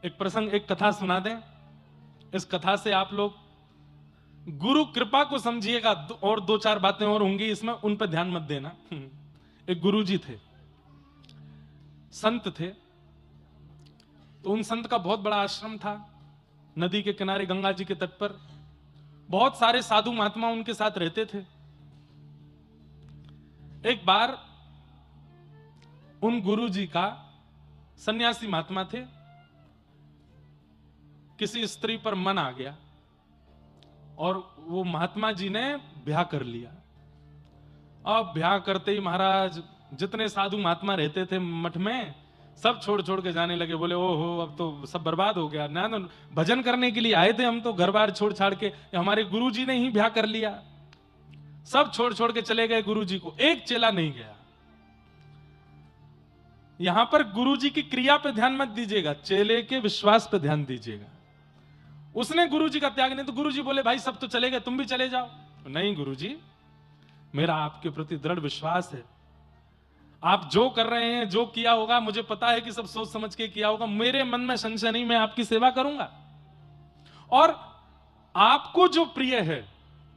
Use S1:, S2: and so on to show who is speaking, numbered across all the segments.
S1: एक प्रसंग, एक कथा सुना दें। इस कथा से आप लोग गुरु कृपा को समझिएगा, और दो चार बातें और होंगी इसमें, उन पर ध्यान मत देना। एक गुरु जी थे, संत थे। तो उन संत का बहुत बड़ा आश्रम था, नदी के किनारे गंगा जी के तट पर। बहुत सारे साधु महात्मा उनके साथ रहते थे। एक बार उन गुरु जी का, सन्यासी महात्मा थे, किसी स्त्री पर मन आ गया और वो महात्मा जी ने ब्याह कर लिया। अब ब्याह करते ही महाराज, जितने साधु महात्मा रहते थे मठ में, सब छोड़ छोड़ के जाने लगे। बोले ओहो, अब तो सब बर्बाद हो गया ना, तो भजन करने के लिए आए थे हम, तो घर बार छोड़ छाड़ के हमारे गुरु जी ने ही ब्याह कर लिया। सब छोड़ छोड़ के चले गए गुरु जी को, एक चेला नहीं गया। यहां पर गुरु जी की क्रिया पे ध्यान मत दीजिएगा, चेले के विश्वास पे ध्यान दीजिएगा। उसने गुरु जी का त्याग नहीं। तो गुरु जी बोले भाई सब तो चले गए, तुम भी चले जाओ। नहीं गुरु जी, मेरा आपके प्रति दृढ़ विश्वास है। आप जो कर रहे हैं, जो किया होगा, मुझे पता है कि सब सोच समझ के किया होगा। मेरे मन में संशय नहीं, मैं आपकी सेवा करूंगा। और आपको जो प्रिय है,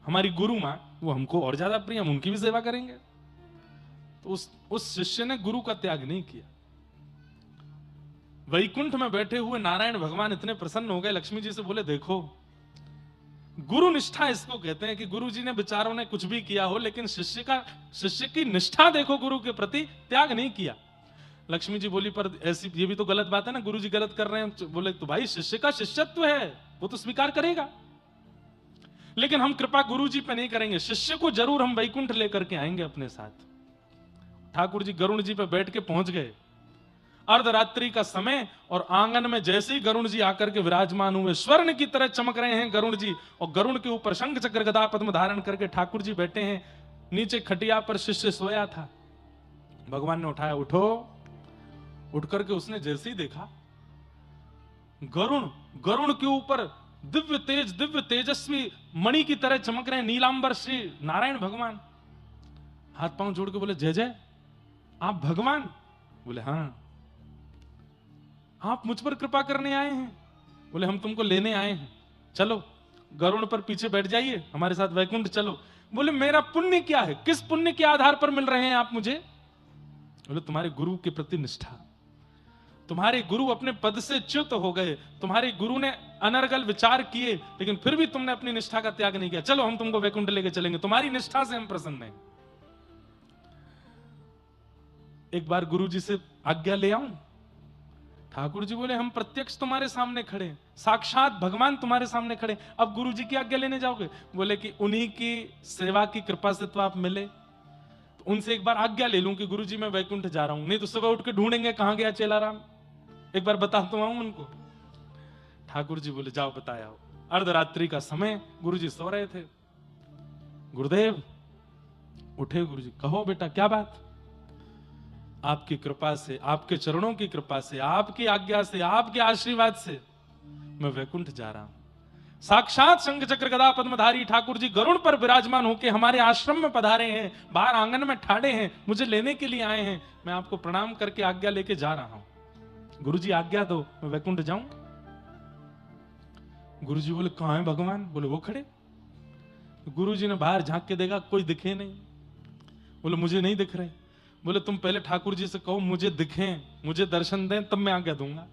S1: हमारी गुरु मां, वो हमको और ज्यादा प्रिय, हम उनकी भी सेवा करेंगे। तो उस शिष्य ने गुरु का त्याग नहीं किया। वैकुंठ में बैठे हुए नारायण भगवान इतने प्रसन्न हो गए, लक्ष्मी जी से बोले देखो, गुरु निष्ठा इसको कहते हैं कि गुरु जी ने बेचारों ने कुछ भी किया हो, लेकिन शिष्य की निष्ठा देखो, गुरु के प्रति त्याग नहीं किया। लक्ष्मी जी बोली पर ऐसी, ये भी तो गलत बात है ना, गुरु जी गलत कर रहे हैं। बोले तो भाई शिष्य का शिष्यत्व है, वो तो स्वीकार करेगा, लेकिन हम कृपा गुरु जी पे नहीं करेंगे। शिष्य को जरूर हम वैकुंठ लेकर के आएंगे अपने साथ। ठाकुर जी गरुण जी पे बैठ के पहुंच गए। अर्धरात्रि का समय, और आंगन में जैसे ही गरुण जी आकर के विराजमान हुए, स्वर्ण की तरह चमक रहे हैं गरुण जी, और गरुण के ऊपर शंख चक्र गदा पद्म धारण करके ठाकुर जी बैठे हैं। नीचे खटिया पर शिष्य सोया था। भगवान ने उठाया, उठो। उठ करके उसने जैसे ही देखा, गरुण के ऊपर दिव्य तेजस्वी मणि की तरह चमक रहे हैं नीलांबर श्री नारायण भगवान। हाथ पांव जोड़ के बोले जय जय, आप भगवान? बोले हाँ। आप मुझ पर कृपा करने आए हैं? बोले हम तुमको लेने आए हैं, चलो गरुड़ पर पीछे बैठ जाइए, हमारे साथ वैकुंठ चलो। बोले मेरा पुण्य क्या है, किस पुण्य के आधार पर मिल रहे हैं आप मुझे? बोले तुम्हारे गुरु के प्रति निष्ठा। तुम्हारे गुरु अपने पद से च्युत हो गए, तुम्हारे गुरु ने अनर्गल विचार किए, लेकिन फिर भी तुमने अपनी निष्ठा का त्याग नहीं किया। चलो हम तुमको वैकुंठ लेके चलेंगे, तुम्हारी निष्ठा से हम प्रसन्न हैं। एक बार गुरु जी से आज्ञा ले आऊं? ठाकुर जी बोले हम प्रत्यक्ष तुम्हारे सामने खड़े, साक्षात भगवान तुम्हारे सामने खड़े, अब गुरु जी की आज्ञा लेने जाओगे? बोले कि उन्हीं की सेवा की कृपा से तो आप मिले, तो उनसे एक बार आज्ञा ले लूं कि गुरु जी मैं वैकुंठ जा रहा हूं, नहीं तो सुबह उठ के ढूंढेंगे कहां गया चेलाराम, एक बार बता तो आऊं उनको। ठाकुर जी बोले जाओ बताया हो। अर्धरात्रि का समय, गुरु जी सो रहे थे। गुरुदेव उठे, गुरु जी कहो बेटा क्या बात? आपकी कृपा से, आपके चरणों की कृपा से, आपकी आज्ञा से, आपके आशीर्वाद से मैं वैकुंठ जा रहा हूं। साक्षात शंख चक्र गदा पद्मधारी ठाकुर जी गरुड़ पर विराजमान होकर हमारे आश्रम में पधारे हैं, बाहर आंगन में ठाड़े हैं, मुझे लेने के लिए आए हैं। मैं आपको प्रणाम करके आज्ञा लेके जा रहा हूं। गुरु जी आज्ञा दो, मैं वैकुंठ जाऊं। गुरु जी बोले कहां है भगवान? बोले वो खड़े। गुरु जी ने बाहर झांक के देखा, कोई दिखे नहीं। बोले मुझे नहीं दिख रहे। बोले तुम पहले ठाकुर जी से कहो मुझे दिखें, मुझे दर्शन दें, तब मैं आज्ञा दूंगा।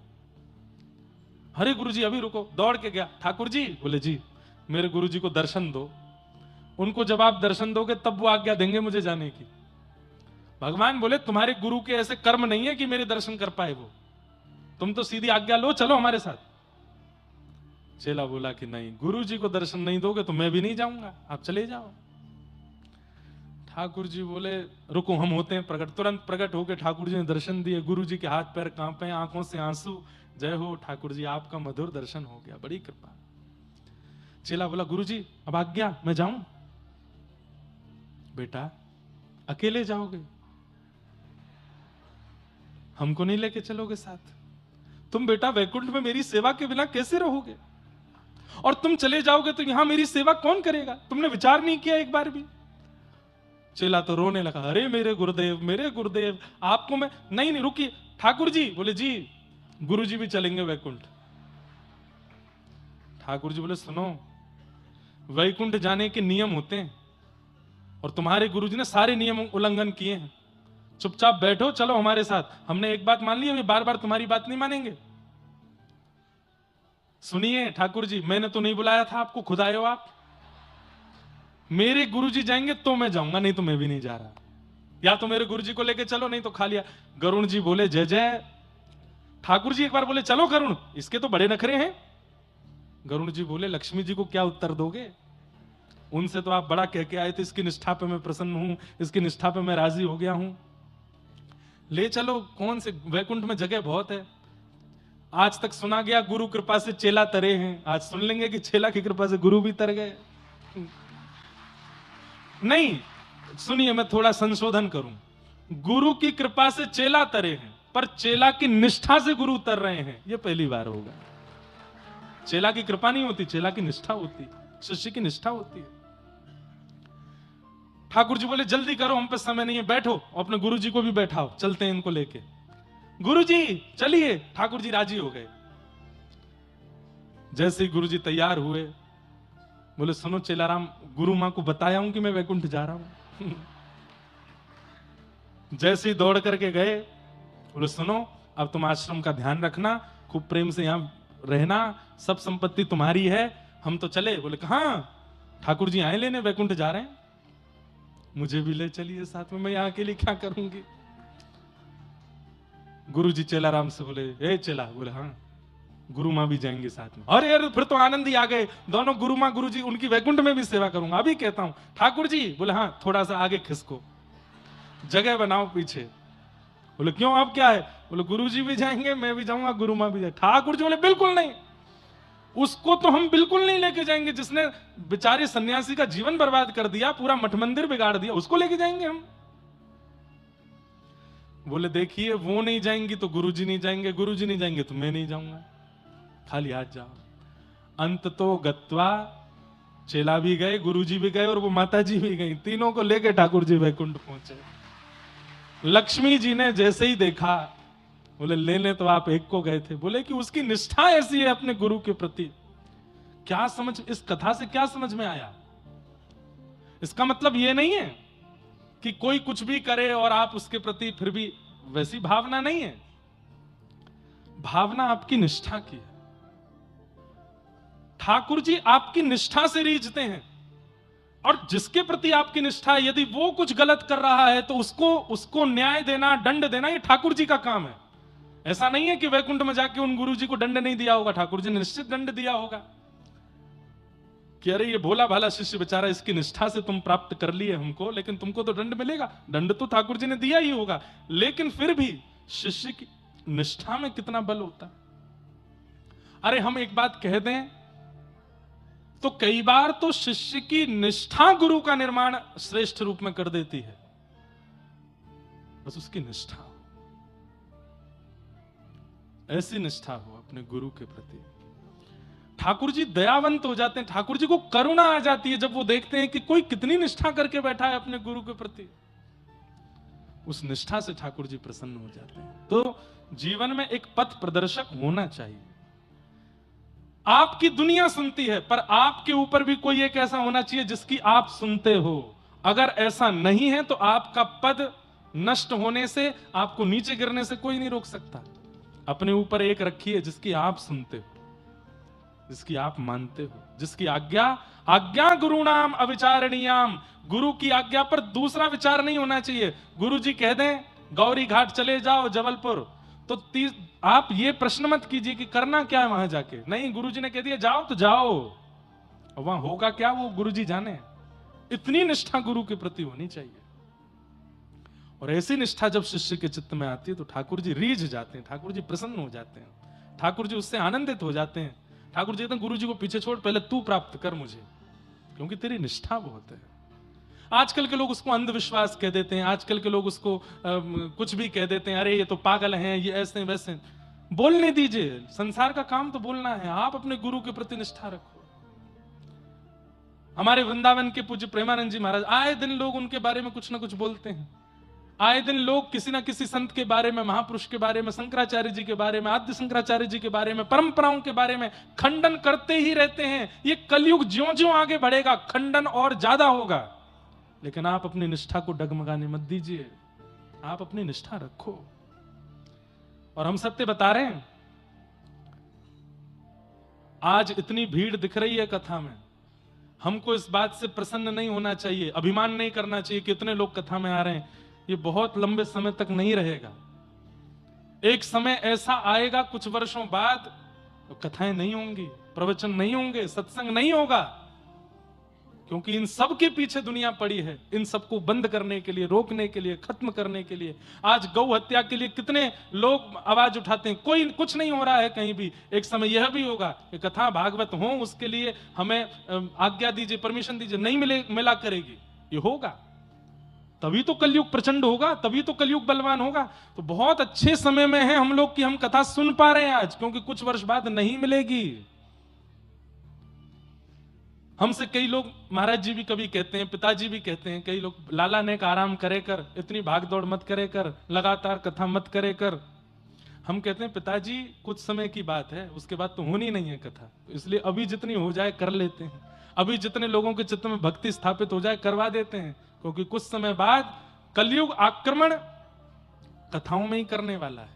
S1: अरे गुरु जी अभी रुको। दौड़ के गया, ठाकुर जी? बोले जी मेरे गुरु जी को दर्शन दो, उनको जब आप दर्शन दोगे तब वो आज्ञा देंगे मुझे जाने की। भगवान बोले तुम्हारे गुरु के ऐसे कर्म नहीं है कि मेरे दर्शन कर पाए वो, तुम तो सीधी आज्ञा लो, चलो हमारे साथ। चेला बोला कि नहीं, गुरु जी को दर्शन नहीं दोगे तो मैं भी नहीं जाऊंगा, आप चले जाओ। ठाकुर जी बोले रुको हम होते हैं प्रकट। तुरंत प्रकट होकर ठाकुर जी ने दर्शन दिए। गुरु जी के हाथ पैर कांपे, आंखों से आंसू। जय हो ठाकुर जी, आपका मधुर दर्शन हो गया, बड़ी कृपा। चेला बोला गुरु जी अब आज्ञा, मैं जाऊं? बेटा अकेले जाओगे, हमको नहीं लेके चलोगे साथ? तुम बेटा वैकुंठ में मेरी सेवा के बिना कैसे रहोगे? और तुम चले जाओगे तो यहां मेरी सेवा कौन करेगा? तुमने विचार नहीं किया एक बार भी? चेला तो रोने लगा, अरे मेरे गुरुदेव आपको मैं नहीं रुकिए ठाकुर जी। बोले जी गुरु जी भी चलेंगे वैकुंठ। ठाकुर जी बोले सुनो, वैकुंठ जाने के नियम होते हैं और तुम्हारे गुरुजी ने सारे नियम उल्लंघन किए हैं। चुपचाप बैठो, चलो हमारे साथ। हमने एक बात मान ली, अभी बार बार तुम्हारी बात नहीं मानेंगे। सुनिए ठाकुर जी, मैंने तो नहीं बुलाया था आपको, खुद आए हो आप। मेरे गुरुजी जाएंगे तो मैं जाऊंगा, नहीं तो मैं भी नहीं जा रहा। या तो मेरे गुरुजी को लेके चलो, नहीं तो खा लिया। गरुण जी बोले जय जय। ठाकुर जी एक बार बोले चलो गरुण, इसके तो बड़े नखरे हैं। गरुण जी बोले लक्ष्मी जी को क्या उत्तर दोगे? उनसे तो आप बड़ा कह के आए थे, इसकी निष्ठा पे मैं प्रसन्न हूं, इसकी निष्ठा पे मैं राजी हो गया हूं। ले चलो, कौन से वैकुंठ में जगह बहुत है। आज तक सुना गया गुरु कृपा से चेला तरे हैं, आज सुन लेंगे कि चेला की कृपा से गुरु भी तर गए। नहीं, सुनिए मैं थोड़ा संशोधन करूं। गुरु की कृपा से चेला तरे हैं, पर चेला की निष्ठा से गुरु उतर रहे हैं, यह पहली बार होगा। चेला की कृपा नहीं होती, चेला की निष्ठा होती, शिष्य की निष्ठा होती है। ठाकुर जी बोले जल्दी करो, हम पे समय नहीं है, बैठो। अपने गुरु जी को भी बैठाओ, चलते हैं इनको लेके। गुरु जी चलिए। ठाकुर जी राजी हो गए। जैसे ही गुरु जी तैयार हुए, बोले सुनो चेलाराम, गुरु मां को बताया हूं कि मैं वैकुंठ जा रहा हूं। जैसे ही दौड़ करके गए, बोले सुनो अब तुम आश्रम का ध्यान रखना, खूब प्रेम से यहां रहना, सब संपत्ति तुम्हारी है, हम तो चले। बोले कहां? ठाकुर जी आए लेने, वैकुंठ जा रहे हैं, मुझे भी ले चलिए साथ में, मैं यहां के लिए क्या करूंगी। गुरु जी चेलाराम से बोले ए चेला, बोले हाँ। गुरु मां भी जाएंगे साथ में। अरे यार फिर तो आनंद ही आ गए दोनों, गुरु मां गुरु जी, उनकी वैकुंठ में भी सेवा करूंगा, अभी कहता हूं। ठाकुर जी बोले हाँ, थोड़ा सा आगे खिसको, जगह बनाओ पीछे। बोले क्यों, अब क्या है? बोले गुरु जी भी जाएंगे, मैं भी जाऊंगा, गुरु मां भी जाएंगे। ठाकुर जी बोले बिल्कुल नहीं, उसको तो हम बिल्कुल नहीं लेके जाएंगे, जिसने बेचारे सन्यासी का जीवन बर्बाद कर दिया, पूरा मठ मंदिर बिगाड़ दिया, उसको लेके जाएंगे हम? बोले देखिए, वो नहीं जाएंगी तो गुरुजी नहीं जाएंगे, गुरुजी नहीं जाएंगे तो मैं नहीं जाऊंगा, खाली हाथ जाओ। अंत तो गत्वा, चेला भी गए, गुरुजी भी गए और वो माता जी भी गई, तीनों को लेके ठाकुर जी वैकुंठ पहुंचे। लक्ष्मी जी ने जैसे ही देखा, बोले लेने तो आप एक को गए थे। बोले कि उसकी निष्ठा ऐसी है अपने गुरु के प्रति। क्या समझ, इस कथा से क्या समझ में आया? इसका मतलब यह नहीं है कि कोई कुछ भी करे और आप उसके प्रति फिर भी, वैसी भावना नहीं है। भावना आपकी निष्ठा की है। ठाकुर जी आपकी निष्ठा से रीझते हैं, और जिसके प्रति आपकी निष्ठा है, यदि वो कुछ गलत कर रहा है तो उसको न्याय देना, दंड देना, ये ठाकुर जी का काम है। ऐसा नहीं है कि वैकुंठ में जाके उन गुरु जी को दंड नहीं दिया होगा, ठाकुर जी ने निश्चित दंड दिया होगा कि अरे ये भोला भाला शिष्य बेचारा, इसकी निष्ठा से तुम प्राप्त कर लिए हमको, लेकिन तुमको तो दंड मिलेगा। दंड तो ठाकुर जी ने दिया ही होगा, लेकिन फिर भी शिष्य की निष्ठा में कितना बल होता है। अरे हम एक बात कह दें तो कई बार तो शिष्य की निष्ठा गुरु का निर्माण श्रेष्ठ रूप में कर देती है, बस उसकी निष्ठा हो, ऐसी निष्ठा हो अपने गुरु के प्रति। ठाकुर जी दयावंत हो जाते हैं, ठाकुर जी को करुणा आ जाती है जब वो देखते हैं कि कोई कितनी निष्ठा करके बैठा है अपने गुरु के प्रति। उस निष्ठा से ठाकुर जी प्रसन्न हो जाते हैं। तो जीवन में एक पथ प्रदर्शक होना चाहिए। आपकी दुनिया सुनती है, पर आपके ऊपर भी कोई एक ऐसा होना चाहिए जिसकी आप सुनते हो। अगर ऐसा नहीं है तो आपका पद नष्ट होने से, आपको नीचे गिरने से कोई नहीं रोक सकता। अपने ऊपर एक रखिए जिसकी आप सुनते हो, जिसकी आप मानते हो, जिसकी आज्ञा गुरुणाम अविचारणीयाम। गुरु की आज्ञा पर दूसरा विचार नहीं होना चाहिए। गुरु जी कह दें गौरी घाट चले जाओ जबलपुर, तो आप ये प्रश्न मत कीजिए कि करना क्या है वहां जाके। नहीं, गुरु जी ने कह दिया जाओ तो जाओ, और वहां होगा क्या वो गुरु जी जाने। इतनी निष्ठा गुरु के प्रति होनी चाहिए। और ऐसी निष्ठा जब शिष्य के चित्त में आती है तो ठाकुर जी रीझ जाते हैं, ठाकुर जी प्रसन्न हो जाते हैं, ठाकुर जी उससे आनंदित हो जाते हैं। ठाकुर जी कहते हैं गुरु जी को पीछे छोड़, पहले तू प्राप्त कर मुझे, क्योंकि तेरी निष्ठा बहुत है। आजकल के लोग उसको अंधविश्वास कह देते हैं, आजकल के लोग उसको कुछ भी कह देते हैं, अरे ये तो पागल हैं, ये ऐसे वैसे। बोलने दीजिए, संसार का काम तो बोलना है। आप अपने गुरु के प्रति निष्ठा रखो। हमारे वृंदावन के पूज्य प्रेमानंद जी महाराज, आए दिन लोग उनके बारे में कुछ ना कुछ बोलते हैं। आए दिन लोग किसी ना किसी संत के बारे में, महापुरुष के बारे में, शंकराचार्य जी के बारे में, आद्य शंकराचार्य जी के बारे में, परंपराओं के बारे में खंडन करते ही रहते हैं। ये कलयुग ज्यों-ज्यों आगे बढ़ेगा खंडन और ज्यादा होगा। लेकिन आप अपनी निष्ठा को डगमगाने मत दीजिए, आप अपनी निष्ठा रखो। और हम सत्य बता रहे हैं, आज इतनी भीड़ दिख रही है कथा में, हमको इस बात से प्रसन्न नहीं होना चाहिए, अभिमान नहीं करना चाहिए कि इतने लोग कथा में आ रहे हैं। ये बहुत लंबे समय तक नहीं रहेगा। एक समय ऐसा आएगा कुछ वर्षों बाद, तो कथाएं नहीं होंगी, प्रवचन नहीं होंगे, सत्संग नहीं होगा, क्योंकि इन सब के पीछे दुनिया पड़ी है, इन सबको बंद करने के लिए, रोकने के लिए, खत्म करने के लिए। आज गौ हत्या के लिए कितने लोग आवाज उठाते हैं, कोई कुछ नहीं हो रहा है कहीं भी। एक समय यह भी होगा कि कथा भागवत हो, उसके लिए हमें आज्ञा दीजिए, परमिशन दीजिए, नहीं मिला करेगी। ये होगा तभी तो कलयुग प्रचंड होगा, तभी तो कलयुग बलवान होगा। तो बहुत अच्छे समय में है हम लोग कि हम कथा सुन पा रहे हैं आज, क्योंकि कुछ वर्ष बाद नहीं मिलेगी। हमसे कई लोग, महाराज जी भी कभी कहते हैं, पिताजी भी कहते हैं, कई लोग, लाला ने आराम करे कर, इतनी भाग दौड़ मत करे कर, लगातार कथा मत करे कर। हम कहते हैं पिताजी कुछ समय की बात है, उसके बाद तो होनी नहीं है कथा, तो इसलिए अभी जितनी हो जाए कर लेते हैं, अभी जितने लोगों के चित्त में भक्ति स्थापित हो जाए करवा देते हैं, क्योंकि कुछ समय बाद कलयुग आक्रमण कथाओं में ही करने वाला है,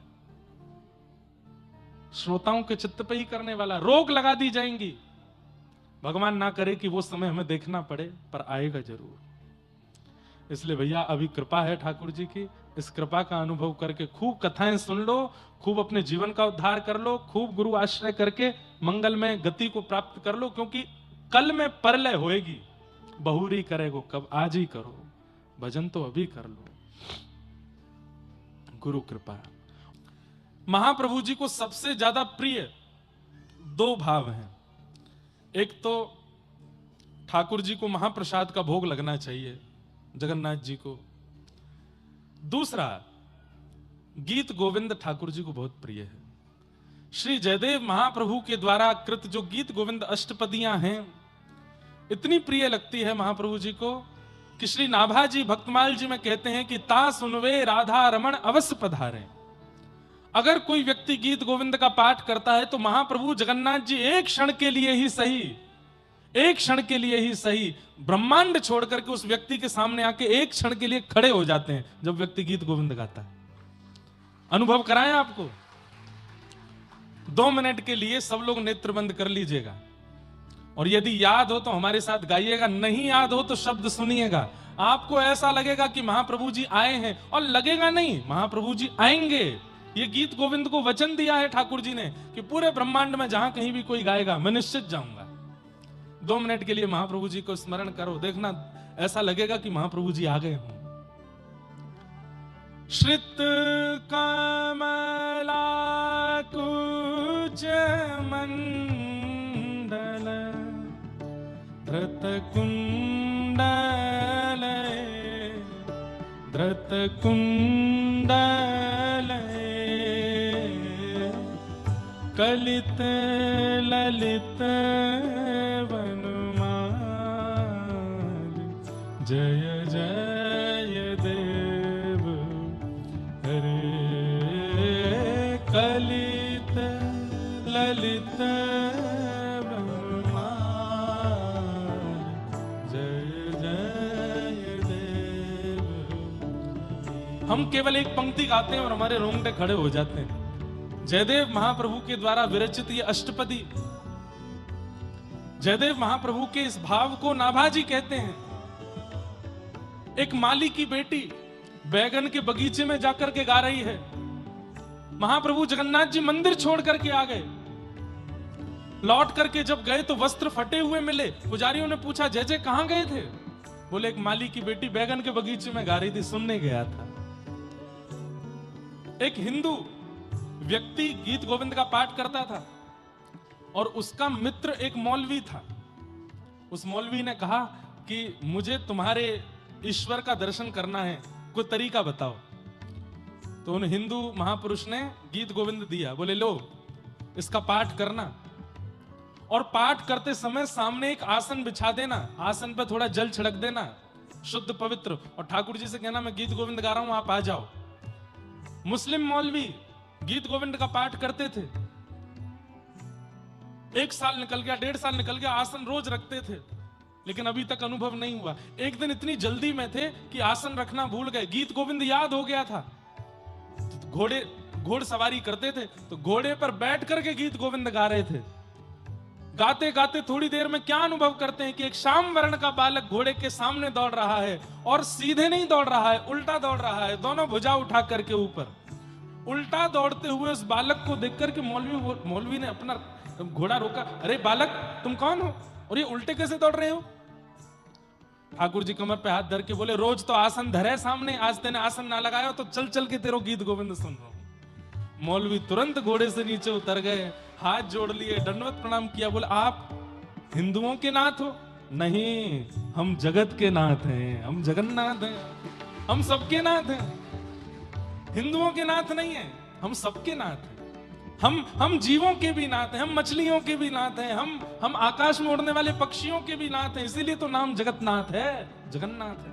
S1: श्रोताओं के चित्त पे ही करने वाला, रोक लगा दी जाएंगी। भगवान ना करे कि वो समय हमें देखना पड़े, पर आएगा जरूर। इसलिए भैया अभी कृपा है ठाकुर जी की, इस कृपा का अनुभव करके खूब कथाएं सुन लो, खूब अपने जीवन का उद्धार कर लो, खूब गुरु आश्रय करके मंगलमय गति को प्राप्त कर लो, क्योंकि कल में परलय होएगी। बहुरी करेगो कब, आज ही करो, भजन तो अभी कर लो। गुरु कृपा। महाप्रभु जी को सबसे ज्यादा प्रिय दो भाव हैं। एक तो ठाकुर जी को महाप्रसाद का भोग लगना चाहिए, जगन्नाथ जी को। दूसरा, गीत गोविंद ठाकुर जी को बहुत प्रिय है। श्री जयदेव महाप्रभु के द्वारा कृत जो गीत गोविंद अष्टपदियां हैं, इतनी प्रिय लगती है महाप्रभु जी को कि श्री नाभा जी भक्तमाल जी में कहते हैं कि ता सुनवे राधा रमण अवश्य पधारे। अगर कोई व्यक्ति गीत गोविंद का पाठ करता है तो महाप्रभु जगन्नाथ जी एक क्षण के लिए ही सही, एक क्षण के लिए ही सही, ब्रह्मांड छोड़ करके उस व्यक्ति के सामने आके एक क्षण के लिए खड़े हो जाते हैं जब व्यक्ति गीत गोविंद गाता है। अनुभव कराएं आपको। 2 मिनट के लिए सब लोग नेत्र बंद कर लीजिएगा, और यदि याद हो तो हमारे साथ गाइएगा, नहीं याद हो तो शब्द सुनिएगा। आपको ऐसा लगेगा कि महाप्रभु जी आए हैं, और लगेगा नहीं, महाप्रभु जी आएंगे। ये गीत गोविंद को वचन दिया है ठाकुर जी ने कि पूरे ब्रह्मांड में जहां कहीं भी कोई गाएगा मैं निश्चित जाऊंगा। 2 मिनट के लिए महाप्रभु जी को स्मरण करो, देखना ऐसा लगेगा कि महाप्रभु जी आ गए हों। श्रित कमला कुच मंडल धृत कुंडल धृत कुंडल कलित ललित वनमाल जय जय देव हरे कलित ललित वनमाल जय जय देव। हम केवल एक पंक्ति गाते हैं और हमारे रोंगटे खड़े हो जाते हैं। जयदेव महाप्रभु के द्वारा विरचित ये अष्टपदी, जयदेव महाप्रभु के इस भाव को नाभाजी कहते हैं। एक माली की बेटी बैगन के बगीचे में जाकर के गा रही है। महाप्रभु जगन्नाथ जी मंदिर छोड़ करके आ गए। लौट करके जब गए तो वस्त्र फटे हुए मिले। पुजारियों ने पूछा, जय जय कहां गए थे? बोले, एक माली की बेटी बैगन के बगीचे में गा रही थी, सुनने गया था। एक हिंदू व्यक्ति गीत गोविंद का पाठ करता था और उसका मित्र एक मौलवी था। उस मौलवी ने कहा कि मुझे तुम्हारे ईश्वर का दर्शन करना है, कोई तरीका बताओ। तो उन हिंदू महापुरुष ने गीत गोविंद दिया। बोले, लो इसका पाठ करना, और पाठ करते समय सामने एक आसन बिछा देना, आसन पर थोड़ा जल छिड़क देना, शुद्ध पवित्र, और ठाकुर जी से कहना मैं गीत गोविंद गा रहा हूं, आप आ जाओ। मुस्लिम मौलवी गीत गोविंद का पाठ करते थे, 1 साल निकल गया, 1.5 साल निकल गया, आसन रोज रखते थे, लेकिन अभी तक अनुभव नहीं हुआ। एक दिन इतनी जल्दी में थे कि आसन रखना भूल गए, गीत गोविंद याद हो गया था। घोड़सवारी करते थे तो घोड़े पर बैठ करके गीत गोविंद गा रहे थे। गाते गाते थोड़ी देर में क्या अनुभव करते हैं कि एक श्याम वर्ण का बालक घोड़े के सामने दौड़ रहा है, और सीधे नहीं दौड़ रहा है, उल्टा दौड़ रहा है, दोनों भुजा उठा करके ऊपर। उल्टा दौड़ते हुए उस बालक को देख करके मौलवी ने अपना घोड़ा रोका, अरे बालक तुम कौन हो और ये उल्टे कैसे दौड़ रहे हो? ठाकुर जी कमर पे हाथ धर के बोले, रोज तो आसन धरे सामने, आज तेने आसन ना लगाया तो चल चल के तेरो गीत गोविंद सुन रहा हूं। मौलवी तुरंत घोड़े से नीचे उतर गए, हाथ जोड़ लिए, दंडवत प्रणाम किया, बोले आप हिंदुओं के नाथ हो? नहीं, हम जगत के नाथ हैं, हम जगन्नाथ हैं, हम सबके नाथ हैं, हिंदुओं के नाथ नहीं है, हम सबके नाथ हैं, हम जीवों के भी नाथ हैं, हम मछलियों के भी नाथ हैं, हम आकाश में उड़ने वाले पक्षियों के भी नाथ हैं, इसीलिए तो नाम जगतनाथ है, जगन्नाथ है।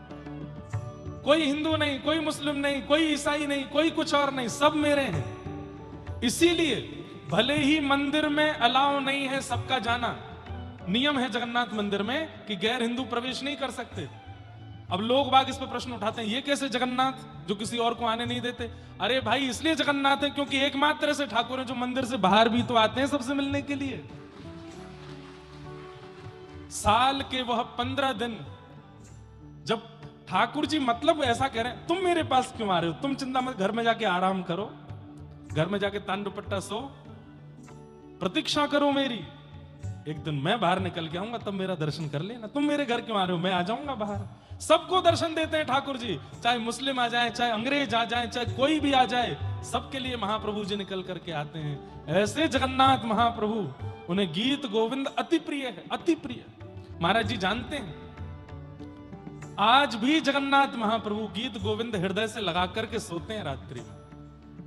S1: कोई हिंदू नहीं, कोई मुस्लिम नहीं, कोई ईसाई नहीं, कोई कुछ और नहीं, सब मेरे हैं। इसीलिए भले ही मंदिर में अलाउ नहीं है सबका जाना, नियम है जगन्नाथ मंदिर में कि गैर हिंदू प्रवेश नहीं कर सकते। अब लोग बाग इस पे प्रश्न उठाते हैं, ये कैसे जगन्नाथ जो किसी और को आने नहीं देते? अरे भाई इसलिए जगन्नाथ है क्योंकि एकमात्र ऐसे ठाकुर हैं जो मंदिर से बाहर भी तो आते हैं सबसे मिलने के लिए। साल के वह 15 दिन जब ठाकुर जी मतलब ऐसा कह रहे हैं, तुम मेरे पास क्यों आ रहे हो? तुम चिंता मत, घर में जाके आराम करो, घर में जाके तान दुपट्टा सो, प्रतीक्षा करो मेरी, एक दिन मैं बाहर निकल के आऊंगा तब मेरा दर्शन कर लेना। तुम मेरे घर क्यों आ रहे हो? मैं आ जाऊंगा बाहर। सबको दर्शन देते हैं ठाकुर जी, चाहे मुस्लिम आ जाए, चाहे अंग्रेज आ जाए, चाहे कोई भी आ जाए, सबके लिए महाप्रभु जी निकल करके आते हैं। ऐसे जगन्नाथ महाप्रभु, उन्हें गीत गोविंद अति प्रिय है, अति प्रिय। महाराज जी जानते हैं आज भी जगन्नाथ महाप्रभु गीत गोविंद हृदय से लगा करके सोते हैं रात्रि में,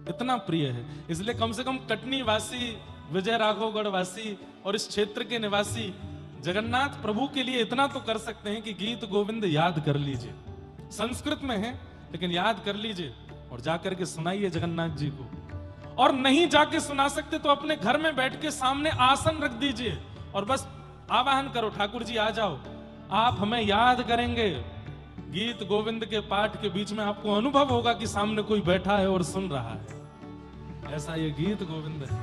S1: इतना प्रिय है। इसलिए कम से कम कटनी वासी, विजय राघवगढ़ वासी और इस क्षेत्र के निवासी जगन्नाथ प्रभु के लिए इतना तो कर सकते हैं कि गीत गोविंद याद कर लीजिए। संस्कृत में है लेकिन याद कर लीजिए और जाकर के सुनाइए जगन्नाथ जी को। और नहीं जाके सुना सकते तो अपने घर में बैठ के सामने आसन रख दीजिए और बस आवाहन करो, ठाकुर जी आ जाओ, आप हमें याद करेंगे। गीत गोविंद के पाठ के बीच में आपको अनुभव होगा कि सामने कोई बैठा है और सुन रहा है। ऐसा ये गीत गोविंद है।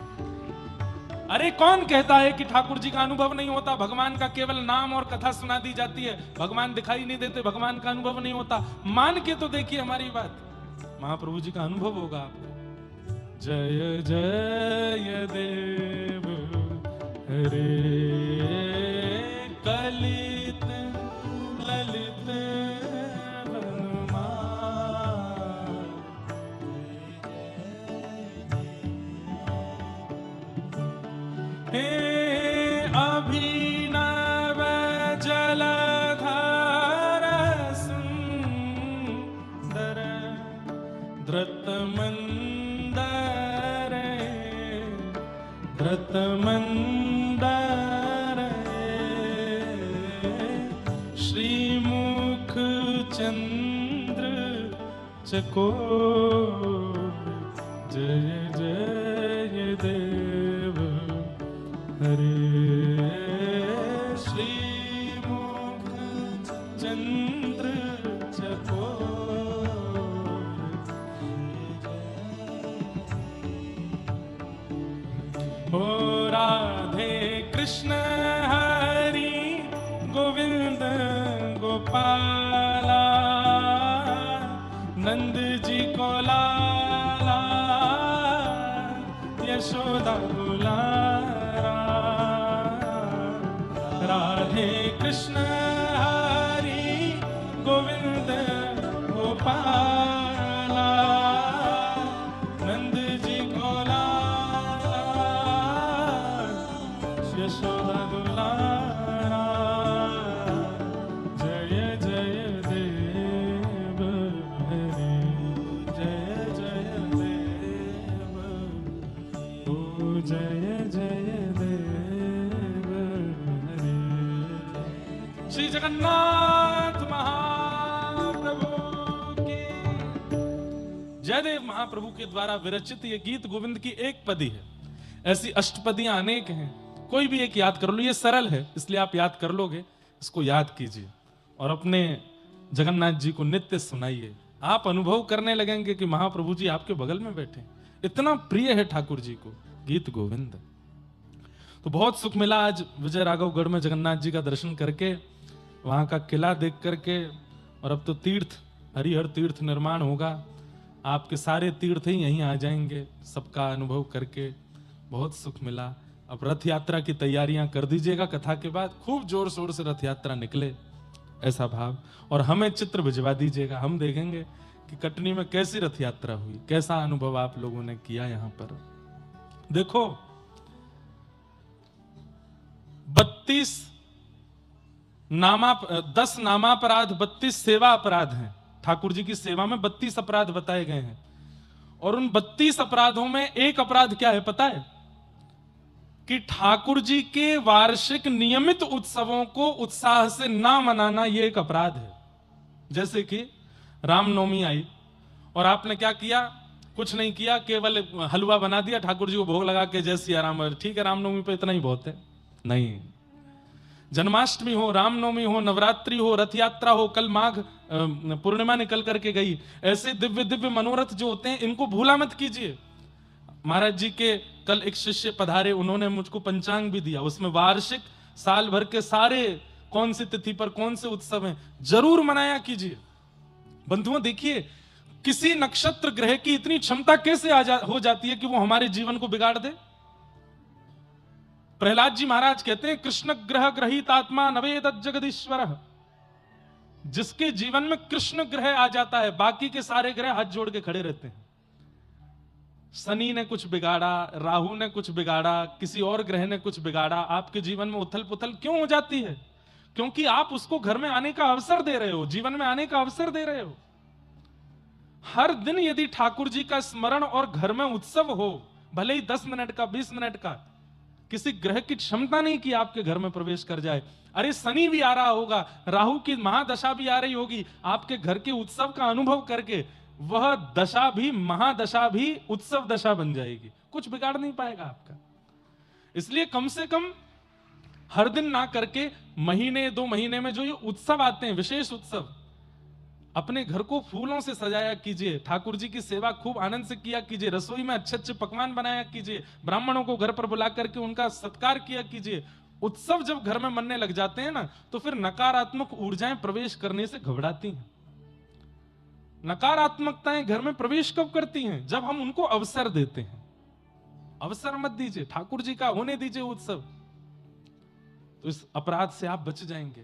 S1: अरे कौन कहता है कि ठाकुर जी का अनुभव नहीं होता? भगवान का केवल नाम और कथा सुना दी जाती है, भगवान दिखाई नहीं देते, भगवान का अनुभव नहीं होता। मान के तो देखिए हमारी बात, महाप्रभु जी का अनुभव होगा आपको। जय जय देव हरे कलित ललित हे अभिनव जलधार सुंदर धृतमंदर धृतमंदर श्रीमुख चंद्र चकोर जय जय देव हरे श्रीमुख चंद्र चकोर। हो राधे कृष्ण हरि गोविंद गोपाला, नंद जी को लाला यशोदा दुलारा। राधे कृष्ण हरि गोविंद गोपाला, नंद जी को लाला यशोदा दुलारा। जय जय देव हरे जय जय देव, ओ जय जय देव हरे। श्री जगन्नाथ महाराज महाप्रभु के। जयदेव महाप्रभु के द्वारा विरचित ये गीत गोविंद की एक पदी है। ऐसी अष्टपदियां अनेक हैं, कोई भी एक याद कर लो, ये सरल है इसलिए आप याद कर लोगे। इसको याद कीजिए और अपने जगन्नाथ जी को नित्य सुनाइए। आप अनुभव करने लगेंगे कि महाप्रभु जी आपके बगल में बैठे। इतना प्रिय है ठाकुर जी को गीत गोविंद। तो बहुत सुख मिला आज विजय राघवगढ़ में जगन्नाथ जी का दर्शन करके, वहां का किला देख करके। और अब तो तीर्थ, हरिहर तीर्थ निर्माण होगा, आपके सारे तीर्थ ही यहीं आ जाएंगे, सबका अनुभव करके बहुत सुख मिला। अब रथ यात्रा की तैयारियां कर दीजिएगा, कथा के बाद खूब जोर शोर से रथ यात्रा निकले, ऐसा भाव। और हमें चित्र भिजवा दीजिएगा, हम देखेंगे कि कटनी में कैसी रथ यात्रा हुई, कैसा अनुभव आप लोगों ने किया। यहां पर देखो 10 नामापराध, 32 सेवा अपराध हैं। ठाकुर जी की सेवा में 32 अपराध बताए गए हैं। और उन 32 अपराधों में एक अपराध क्या है पता है? कि ठाकुर जी के वार्षिक नियमित उत्सवों को उत्साह से ना मनाना, यह एक अपराध है। जैसे कि रामनवमी आई और आपने क्या किया? कुछ नहीं किया, केवल हलवा बना दिया, ठाकुर जी को भोग लगा के जय सिया राम, ठीक है रामनवमी पे इतना ही बहुत है। नहीं, जन्माष्टमी हो, रामनवमी हो, नवरात्रि हो, रथ यात्रा हो, कल माघ पूर्णिमा निकल करके गई, ऐसे दिव्य दिव्य मनोरथ जो होते हैं इनको भूला मत कीजिए। महाराज जी के कल एक शिष्य पधारे, उन्होंने मुझको पंचांग भी दिया, उसमें वार्षिक साल भर के सारे कौन सी तिथि पर कौन से उत्सव हैं जरूर मनाया कीजिए। बंधुओं देखिए, किसी नक्षत्र ग्रह की इतनी क्षमता कैसे हो जाती है कि वो हमारे जीवन को बिगाड़ दे। प्रहलाद जी महाराज कहते हैं, कृष्ण ग्रह ग्रहित आत्मा नवेद जगदीश्वर। जिसके जीवन में कृष्ण ग्रह आ जाता है, बाकी के सारे ग्रह हाथ जोड़ के खड़े रहते हैं। शनि ने कुछ बिगाड़ा, राहु ने कुछ बिगाड़ा, किसी और ग्रह ने कुछ बिगाड़ा, आपके जीवन में उथल पुथल क्यों हो जाती है? क्योंकि आप उसको घर में आने का अवसर दे रहे हो, जीवन में आने का अवसर दे रहे हो। हर दिन यदि ठाकुर जी का स्मरण और घर में उत्सव हो, भले ही 10 मिनट का, 20 मिनट का, किसी ग्रह की क्षमता नहीं कि आपके घर में प्रवेश कर जाए। अरे शनि भी आ रहा होगा, राहु की महादशा भी आ रही होगी, आपके घर के उत्सव का अनुभव करके वह दशा भी, महादशा भी उत्सव दशा बन जाएगी, कुछ बिगाड़ नहीं पाएगा आपका। इसलिए कम से कम हर दिन ना करके महीने 2 महीने में जो ये उत्सव आते हैं, विशेष उत्सव, अपने घर को फूलों से सजाया कीजिए, ठाकुर जी की सेवा खूब आनंद से किया कीजिए, रसोई में अच्छे अच्छे पकवान बनाया कीजिए, ब्राह्मणों को घर पर बुला करके उनका सत्कार किया कीजिए। उत्सव जब घर में मनने लग जाते हैं ना, तो फिर नकारात्मक ऊर्जाएं प्रवेश करने से घबराती हैं। नकारात्मकताएं घर में प्रवेश कब करती हैं? जब हम उनको अवसर देते हैं। अवसर मत दीजिए, ठाकुर जी का होने दीजिए उत्सव, तो इस अपराध से आप बच जाएंगे।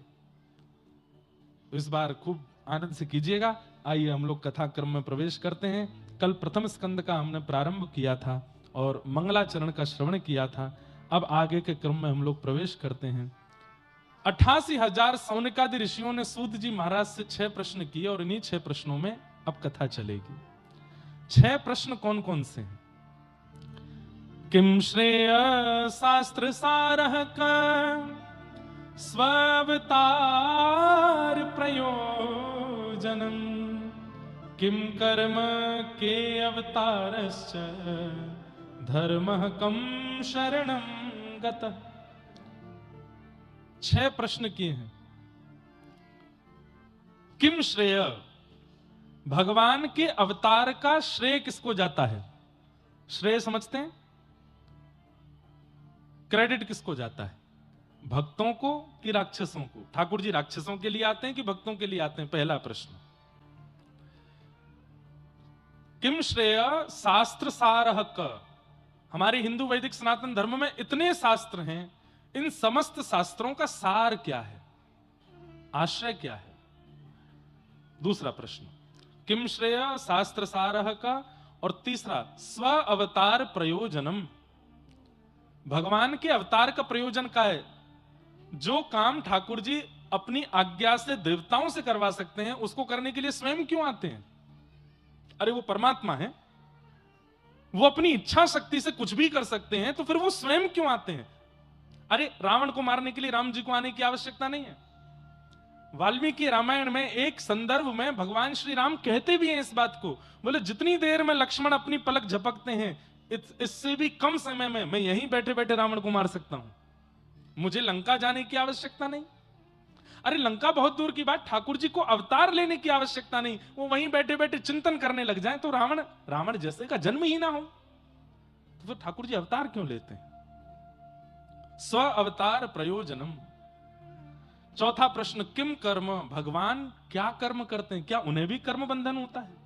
S1: तो इस बार खूब आनंद से कीजिएगा। आइए हम लोग कथा क्रम में प्रवेश करते हैं। कल प्रथम स्कंद का हमने प्रारंभ किया था और मंगलाचरण का श्रवण किया था। अब आगे के क्रम में हम लोग प्रवेश करते हैं। 88,000 सौनिकादि ऋषियों ने सूत जी महाराज से 6 प्रश्न किए और इन्हीं 6 प्रश्नों में अब कथा चलेगी। 6 प्रश्न कौन कौन से हैं? किम श्रेय शास्त्र सारः स्वावतार प्रयोजनम, किम कर्म के अवतारश्च धर्मः कम शरणं गतः। 6 प्रश्न किए हैं। किम श्रेय, भगवान के अवतार का श्रेय किसको जाता है? श्रेय समझते हैं? क्रेडिट किसको जाता है? भक्तों को कि राक्षसों को? ठाकुर जी राक्षसों के लिए आते हैं कि भक्तों के लिए आते हैं? पहला प्रश्न। किम श्रेय शास्त्र सारः क, हमारे हिंदू वैदिक सनातन धर्म में इतने शास्त्र हैं, इन समस्त शास्त्रों का सार क्या है, आश्रय क्या है? दूसरा प्रश्न, किम श्रेय शास्त्र सारः का। और तीसरा, स्व अवतार प्रयोजनम, भगवान के अवतार का प्रयोजन क्या है? जो काम ठाकुर जी अपनी आज्ञा से देवताओं से करवा सकते हैं, उसको करने के लिए स्वयं क्यों आते हैं? अरे वो परमात्मा है, वो अपनी इच्छा शक्ति से कुछ भी कर सकते हैं, तो फिर वो स्वयं क्यों आते हैं? अरे रावण को मारने के लिए राम जी को आने की आवश्यकता नहीं है। वाल्मीकि रामायण में एक संदर्भ में भगवान श्री राम कहते भी हैं इस बात को, बोले जितनी देर में लक्ष्मण अपनी पलक झपकते हैं इससे भी कम समय में मैं यहीं बैठे बैठे रावण को मार सकता हूं, मुझे लंका जाने की आवश्यकता नहीं। अरे लंका बहुत दूर की बात, ठाकुर जी को अवतार लेने की आवश्यकता नहीं, वो वहीं बैठे बैठे चिंतन करने लग जाए तो रावण जैसे का जन्म ही ना हो, तो फिर ठाकुर जी अवतार क्यों लेते हैं? स्व अवतार प्रयोजनम। चौथा प्रश्न, किम कर्म, भगवान क्या कर्म करते हैं, क्या उन्हें भी कर्म बंधन होता है?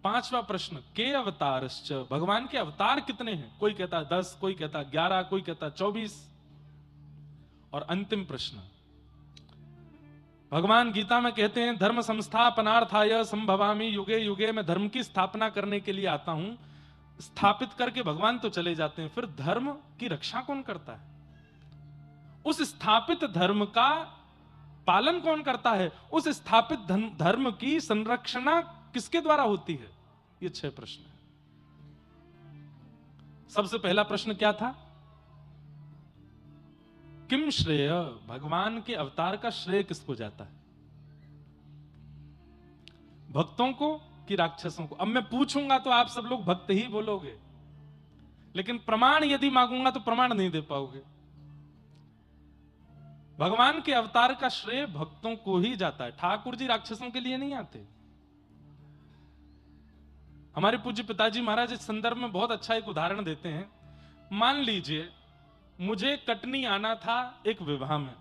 S1: पांचवा प्रश्न, के अवतारश्च, भगवान के अवतार कितने हैं? कोई कहता 10, कोई कहता 11, कोई कहता 24। और अंतिम प्रश्न, भगवान गीता में कहते हैं धर्म संस्थापनार्थाय संभवामि युगे युगे, मैं धर्म की स्थापना करने के लिए आता हूं। स्थापित करके भगवान तो चले जाते हैं, फिर धर्म की रक्षा कौन करता है? उस स्थापित धर्म का पालन कौन करता है? उस स्थापित धर्म की संरक्षणा किसके द्वारा होती है? ये 6 प्रश्न है। सबसे पहला प्रश्न क्या था? किम श्रेय, भगवान के अवतार का श्रेय किसको जाता है? भक्तों को कि राक्षसों को? अब मैं पूछूंगा तो आप सब लोग भक्त ही बोलोगे, लेकिन प्रमाण यदि मांगूंगा तो प्रमाण नहीं दे पाओगे। भगवान के अवतार का श्रेय भक्तों को ही जाता है, ठाकुर जी राक्षसों के लिए नहीं आते। हमारे पूज्य पिताजी महाराज इस संदर्भ में बहुत अच्छा एक उदाहरण देते हैं। मान लीजिए मुझे कटनी आना था एक विवाह में,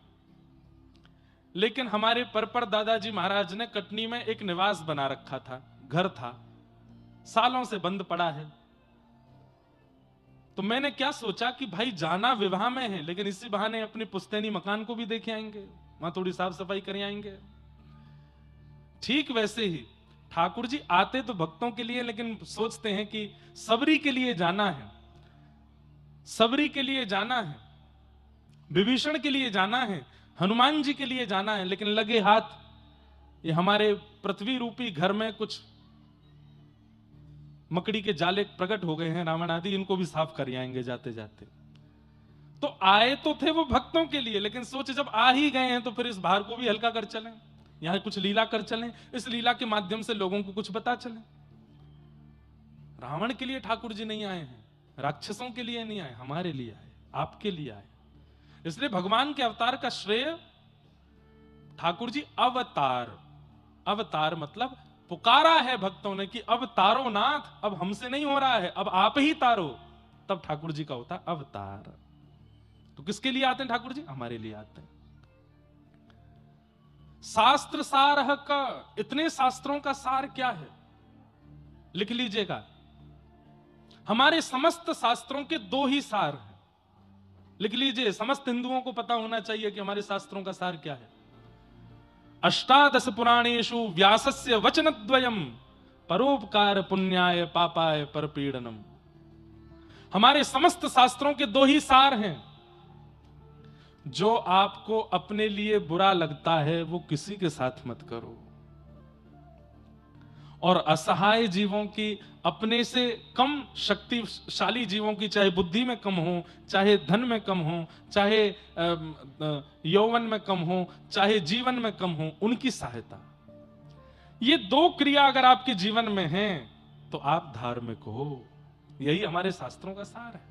S1: लेकिन हमारे परपर दादाजी महाराज ने कटनी में एक निवास बना रखा था, घर था, सालों से बंद पड़ा है। तो मैंने क्या सोचा कि भाई जाना विवाह में है, लेकिन इसी बहाने अपने पुश्तैनी मकान को भी देखे आएंगे, वहां थोड़ी साफ सफाई कर आएंगे। ठीक वैसे ही ठाकुर जी आते तो भक्तों के लिए, लेकिन सोचते हैं कि सबरी के लिए जाना है, सबरी के लिए जाना है, विभीषण के लिए जाना है, हनुमान जी के लिए जाना है, लेकिन लगे हाथ ये हमारे पृथ्वी रूपी घर में कुछ मकड़ी के जाले प्रकट हो गए हैं, रावण आदि, इनको भी साफ कर आएंगे जाते जाते। तो आए तो थे वो भक्तों के लिए, लेकिन सोचे जब आ ही गए हैं तो फिर इस भार को भी हल्का कर चलें, यहां कुछ लीला कर चलें, इस लीला के माध्यम से लोगों को कुछ पता चले। रावण के लिए ठाकुर जी नहीं आए हैं, राक्षसों के लिए नहीं आए, हमारे लिए आए, आपके लिए आए। इसलिए भगवान के अवतार का श्रेय ठाकुर जी अवतार, अवतार मतलब पुकारा है भक्तों ने कि अब तारो नाथ, अब हमसे नहीं हो रहा है, अब आप ही तारो, तब ठाकुर जी का होता अवतार। तो किसके लिए आते हैं ठाकुर जी? हमारे लिए आते हैं। शास्त्र सार का, इतने शास्त्रों का सार क्या है लिख लीजिएगा। हमारे समस्त शास्त्रों के 2 ही सार हैं, लिख लीजिए। समस्त हिंदुओं को पता होना चाहिए कि हमारे शास्त्रों का सार क्या है। अष्टादश पुराणेषु व्यासस्य वचनद्वयम् परोपकार पुण्याय पापाय परपीडनम। हमारे समस्त शास्त्रों के 2 ही सार हैं। जो आपको अपने लिए बुरा लगता है वो किसी के साथ मत करो, और असहाय जीवों की, अपने से कम शक्तिशाली जीवों की, चाहे बुद्धि में कम हो, चाहे धन में कम हो, चाहे यौवन में कम हो, चाहे जीवन में कम हो, उनकी सहायता। ये 2 क्रिया अगर आपके जीवन में हैं तो आप धार्मिक हो। यही हमारे शास्त्रों का सार है।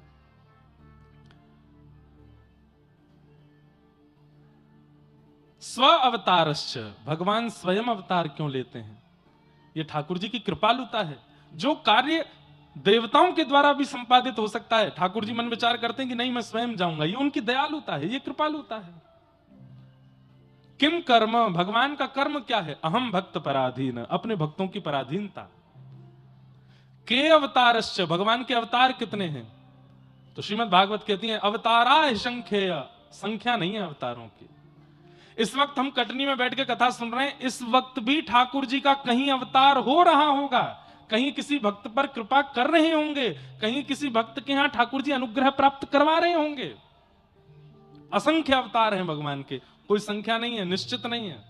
S1: स्व अवतारश्च, भगवान स्वयं अवतार क्यों लेते हैं? ये ठाकुर जी की कृपालुता है। जो कार्य देवताओं के द्वारा भी संपादित हो सकता है, ठाकुर जी मन विचार करते हैं कि नहीं मैं स्वयं जाऊंगा, ये उनकी दयालुता है, ये कृपालुता है। किम कर्म, भगवान का कर्म क्या है? अहम भक्त पराधीन, अपने भक्तों की पराधीनता। के अवतारश्च, भगवान के अवतार कितने हैं? तो श्रीमद् भागवत कहती है अवतारा संख्येय, संख्या नहीं है अवतारों की। इस वक्त हम कटनी में बैठ के कथा सुन रहे हैं, इस वक्त भी ठाकुर जी का कहीं अवतार हो रहा होगा, कहीं किसी भक्त पर कृपा कर रहे होंगे, कहीं किसी भक्त के यहां ठाकुर जी अनुग्रह प्राप्त करवा रहे होंगे। असंख्य अवतार हैं भगवान के, कोई संख्या नहीं है, निश्चित नहीं है।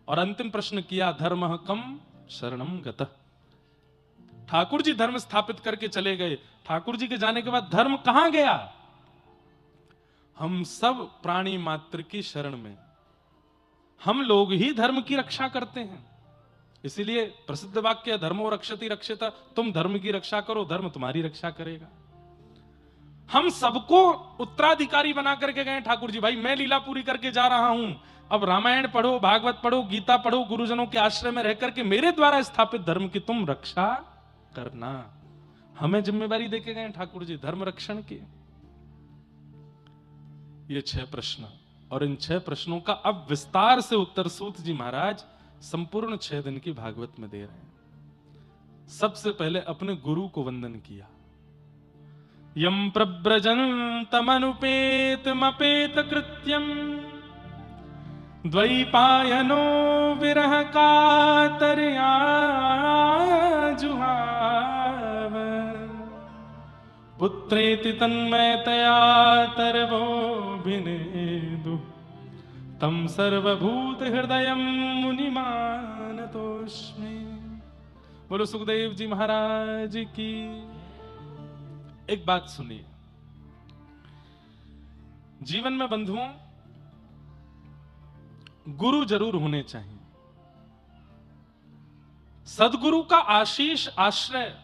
S1: और अंतिम प्रश्न किया, धर्म कम शरणम गतः। ठाकुर जी धर्म स्थापित करके चले गए, ठाकुर जी के जाने के बाद धर्म कहां गया? हम सब प्राणी मात्र की शरण में। हम लोग ही धर्म की रक्षा करते हैं। इसीलिए प्रसिद्ध वाक्य है, धर्मो रक्षति रक्षिता। तुम धर्म की रक्षा करो, धर्म तुम्हारी रक्षा करेगा। हम सबको उत्तराधिकारी बना करके गए ठाकुर जी, भाई मैं लीला पूरी करके जा रहा हूं, अब रामायण पढ़ो, भागवत पढ़ो, गीता पढ़ो, गुरुजनों के आश्रय में रह करके मेरे द्वारा स्थापित धर्म की तुम रक्षा करना। हमें जिम्मेवारी देके गए ठाकुर जी धर्म रक्षण की। ये 6 प्रश्न, और इन 6 प्रश्नों का अब विस्तार से उत्तर सूत जी महाराज संपूर्ण 6 दिन की भागवत में दे रहे हैं। सबसे पहले अपने गुरु को वंदन किया। यम प्रव्रजन्तमनुपेतमपेत कृत्यम द्वैपायनो विरह कातर्या जुहाव पुत्रेति तन्मयतया तरवो भिनेदु तम सर्वभूत हृदयम मुनिमानतोस्मि। बोलो सुखदेव जी महाराज की। एक बात सुनिए, जीवन में बंधुओं गुरु जरूर होने चाहिए। सदगुरु का आशीष आश्रय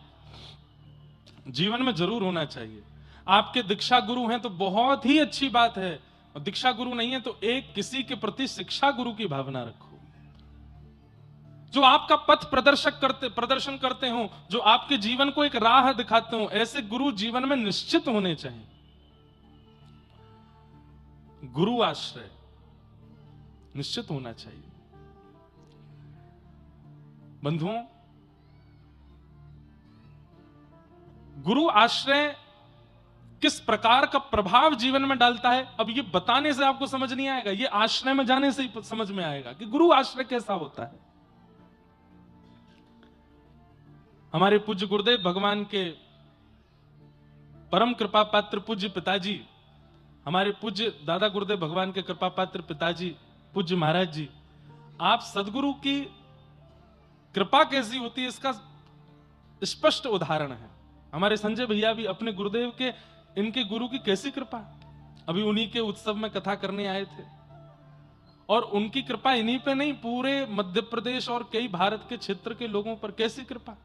S1: जीवन में जरूर होना चाहिए। आपके दीक्षा गुरु हैं तो बहुत ही अच्छी बात है, और दीक्षा गुरु नहीं है तो एक किसी के प्रति शिक्षा गुरु की भावना रखो, जो आपका पथ प्रदर्शन करते हो, जो आपके जीवन को एक राह दिखाते हो। ऐसे गुरु जीवन में निश्चित होने चाहिए। गुरु आश्रय निश्चित होना चाहिए। बंधुओं, गुरु आश्रय किस प्रकार का प्रभाव जीवन में डालता है, अब ये बताने से आपको समझ नहीं आएगा, ये आश्रय में जाने से ही समझ में आएगा कि गुरु आश्रय कैसा होता है। हमारे पूज्य गुरुदेव भगवान के परम कृपा पात्र पूज्य पिताजी, हमारे पूज्य दादा गुरुदेव भगवान के कृपा पात्र पिताजी पूज्य महाराज जी, आप सदगुरु की कृपा कैसी होती है इसका स्पष्ट उदाहरण है। हमारे संजय भैया भी अपने गुरुदेव के, इनके गुरु की कैसी कृपा, अभी उन्हीं के उत्सव में कथा करने आए थे, और उनकी कृपा इन्हीं पे नहीं, पूरे मध्य प्रदेश और कई भारत के क्षेत्र के लोगों पर कैसी कृपा।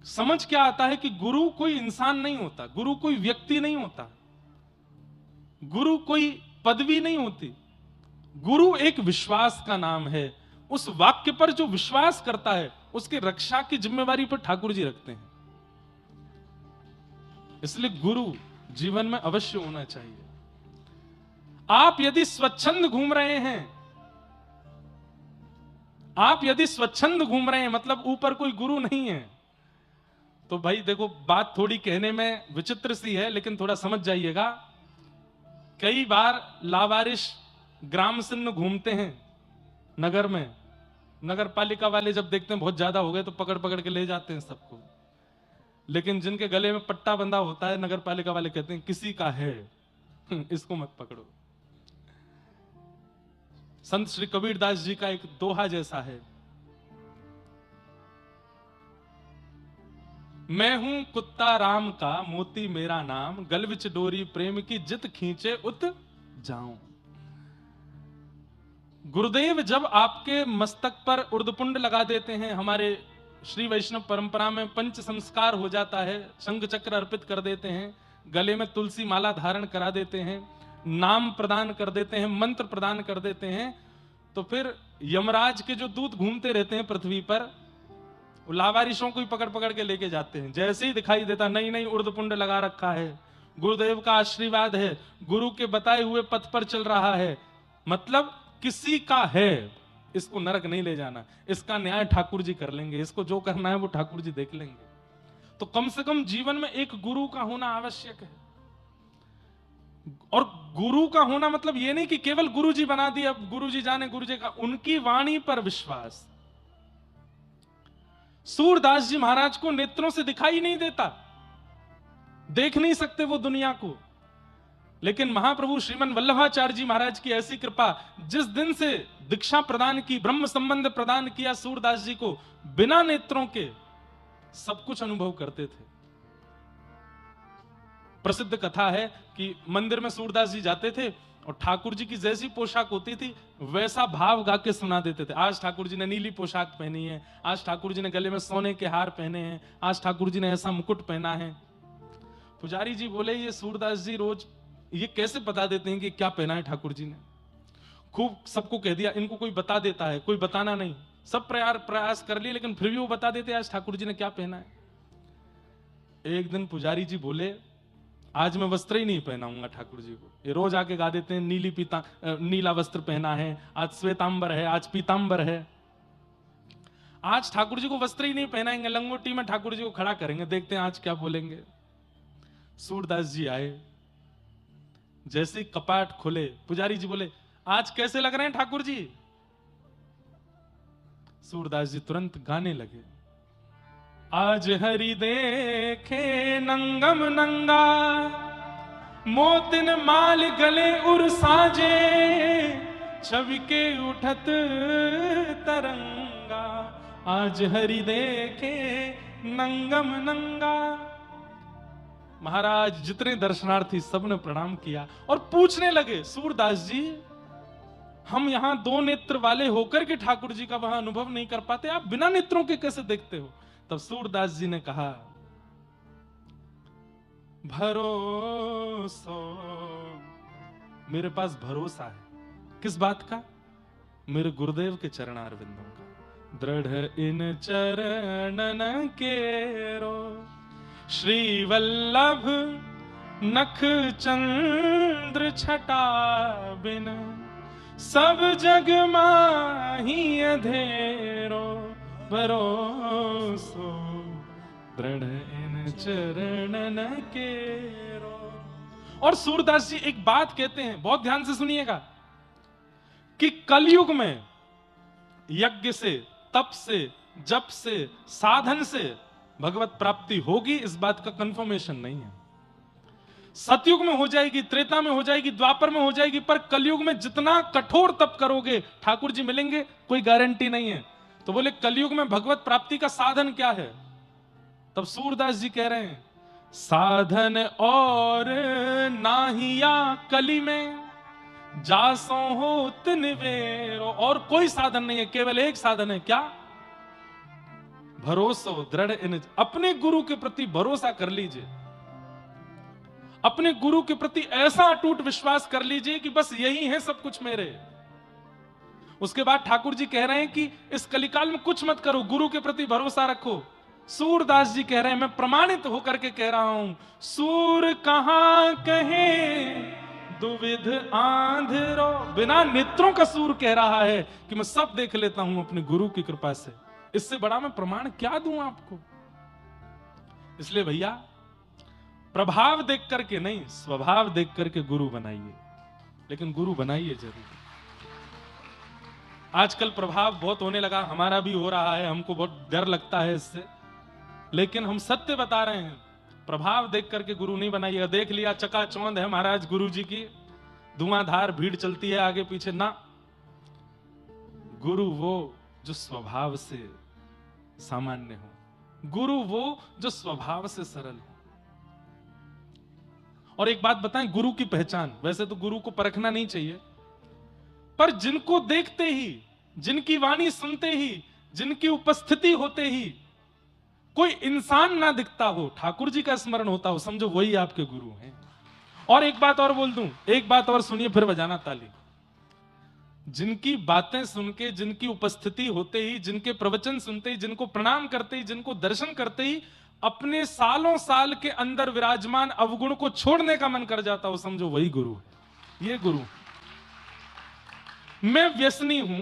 S1: समझ क्या आता है कि गुरु कोई इंसान नहीं होता, गुरु कोई व्यक्ति नहीं होता, गुरु कोई पदवी नहीं होती। गुरु एक विश्वास का नाम है। उस वाक्य पर जो विश्वास करता है उसकी रक्षा की जिम्मेवारी पर ठाकुर जी रखते हैं। इसलिए गुरु जीवन में अवश्य होना चाहिए। आप यदि स्वच्छंद घूम रहे हैं, आप यदि स्वच्छंद घूम रहे हैं मतलब ऊपर कोई गुरु नहीं है, तो भाई देखो बात थोड़ी कहने में विचित्र सी है, लेकिन थोड़ा समझ जाइएगा। कई बार लावारिश ग्राम सिन्न घूमते हैं नगर में, नगर पालिका वाले जब देखते हैं बहुत ज्यादा हो गए तो पकड़ पकड़ के ले जाते हैं सबको, लेकिन जिनके गले में पट्टा बंधा होता है नगर पालिका वाले कहते हैं किसी का है इसको मत पकड़ो। संत श्री कबीरदास जी का एक दोहा जैसा है, मैं हूं कुत्ता राम का मोती मेरा नाम, गल विच डोरी प्रेम की जित खींचे उत जाऊं। गुरुदेव जब आपके मस्तक पर उर्दपुंड लगा देते हैं, हमारे श्री वैष्णव परंपरा में पंच संस्कार हो जाता है, शंख चक्र अर्पित कर देते हैं, गले में तुलसी माला धारण करा देते हैं, नाम प्रदान कर देते हैं, मंत्र प्रदान कर देते हैं, तो फिर यमराज के जो दूत घूमते रहते हैं पृथ्वी पर, लावारिशों को ही पकड़ पकड़ के लेके जाते हैं। जैसे ही दिखाई देता नहीं नहीं उर्दपुंड लगा रखा है, गुरुदेव का आशीर्वाद है, गुरु के बताए हुए पथ पर चल रहा है, मतलब किसी का है, इसको नरक नहीं ले जाना, इसका न्याय ठाकुर जी कर लेंगे, इसको जो करना है वो ठाकुर जी देख लेंगे। तो कम से कम जीवन में एक गुरु का होना आवश्यक है। और गुरु का होना मतलब ये नहीं कि केवल गुरु जी बना दिया, अब गुरु जी जाने गुरु जी का, उनकी वाणी पर विश्वास। सूरदास जी महाराज को नेत्रों से दिखाई नहीं देता, देख नहीं सकते वो दुनिया को, लेकिन महाप्रभु श्रीमन वल्लभाचार्य जी महाराज की ऐसी कृपा, जिस दिन से दीक्षा प्रदान की, ब्रह्म संबंध प्रदान किया सूरदास जी को, बिना नेत्रों के सब कुछ अनुभव करते थे। प्रसिद्ध कथा है कि मंदिर में सूरदास जी जाते थे और ठाकुर जी की जैसी पोशाक होती थी वैसा भाव गा के सुना देते थे। आज ठाकुर जी ने नीली पोशाक पहनी है, आज ठाकुर जी ने गले में सोने के हार पहने हैं, आज ठाकुर जी ने ऐसा मुकुट पहना है। पुजारी जी बोले ये सूरदास जी रोज ये कैसे बता देते हैं कि क्या पहना है ठाकुर जी ने। खूब सबको कह दिया, इनको कोई बता देता है, कोई बताना नहीं। सब प्रयास कर लिए लेकिन फिर भी वो बता देते आज ठाकुर जी ने क्या पहना है। एक दिन पुजारी जी बोले आज मैं वस्त्र ही नहीं पहनाऊंगा ठाकुर जी को। ये रोज आके गा देते हैं नीला वस्त्र पहना है, आज श्वेतांबर है, आज पीतांबर है। आज ठाकुर जी को वस्त्र ही नहीं पहनाएंगे, लंगोटी में ठाकुर जी को खड़ा करेंगे, देखते हैं आज क्या बोलेंगे। सूरदास जी आए, जैसे ही कपाट खुले पुजारी जी बोले आज कैसे लग रहे हैं ठाकुर जी। सूरदास जी तुरंत गाने लगे, आज हरि देखे नंगम नंगा, मोतिन माल गले उर साजे, छवि के उठत तरंगा, आज हरि देखे नंगम नंगा। महाराज जितने दर्शनार्थी सबने प्रणाम किया और पूछने लगे सूरदास जी हम यहां दो नेत्र वाले होकर के ठाकुर जी का वहां अनुभव नहीं कर पाते, आप बिना नेत्रों के कैसे देखते हो। तब सूरदास जी ने कहा भरोसा, मेरे पास भरोसा है। किस बात का? मेरे गुरुदेव के चरणारविंदों का। दृढ़ इन चरणन केरो, श्री वल्लभ नख चंद्र छटा बिन, सब जग माही अधेरो, भरोसो दृढ़ इन चरणन केरो। और सूरदास जी एक बात कहते हैं, बहुत ध्यान से सुनिएगा, कि कलयुग में यज्ञ से, तप से, जप से, साधन से भगवत प्राप्ति होगी, इस बात का कंफर्मेशन नहीं है। सतयुग में हो जाएगी, त्रेता में हो जाएगी, द्वापर में हो जाएगी, पर कलयुग में जितना कठोर तप करोगे ठाकुर जी मिलेंगे, कोई गारंटी नहीं है। तो बोले कलयुग में भगवत प्राप्ति का साधन क्या है? तब सूरदास जी कह रहे हैं साधन और नाहिया कली में, जासो हो तिनवेरो। और कोई साधन नहीं है, केवल एक साधन है, क्या? भरोसा दृढ़ इन। अपने गुरु के प्रति भरोसा कर लीजिए, अपने गुरु के प्रति ऐसा अटूट विश्वास कर लीजिए कि बस यही है सब कुछ मेरे। उसके बाद ठाकुर जी कह रहे हैं कि इस कलिकाल में कुछ मत करो, गुरु के प्रति भरोसा रखो। सूरदास जी कह रहे हैं, मैं प्रमाणित होकर के कह रहा हूं, सूर कहां कहे दुविध आंधरो। बिना नेत्रों का सूर कह रहा है कि मैं सब देख लेता हूं अपने गुरु की कृपा से। इससे बड़ा मैं प्रमाण क्या दूं आपको। इसलिए भैया प्रभाव देख करके नहीं, स्वभाव देख करके गुरु बनाइए, लेकिन गुरु बनाइए जरूर। आजकल प्रभाव बहुत होने लगा, हमारा भी हो रहा है, हमको बहुत डर लगता है इससे, लेकिन हम सत्य बता रहे हैं, प्रभाव देख करके गुरु नहीं बनाइएगा। देख लिया चकाचौंध है महाराज गुरु जी की, धुआंधार भीड़ चलती है आगे पीछे, ना। गुरु वो जो स्वभाव से सामान्य हो, गुरु वो जो स्वभाव से सरल हो। और एक बात बताएं, गुरु की पहचान, वैसे तो गुरु को परखना नहीं चाहिए, पर जिनको देखते ही, जिनकी वाणी सुनते ही, जिनकी उपस्थिति होते ही कोई इंसान ना दिखता हो, ठाकुर जी का स्मरण होता हो, समझो वही आपके गुरु हैं। और एक बात और बोल दूं, एक बात और सुनिए फिर बजाना ताली। जिनकी बातें सुन के, जिनकी उपस्थिति होते ही, जिनके प्रवचन सुनते ही, जिनको प्रणाम करते ही, जिनको दर्शन करते ही अपने सालों साल के अंदर विराजमान अवगुण को छोड़ने का मन कर जाता हो, समझो वही गुरु है। ये गुरु। मैं व्यसनी हूं,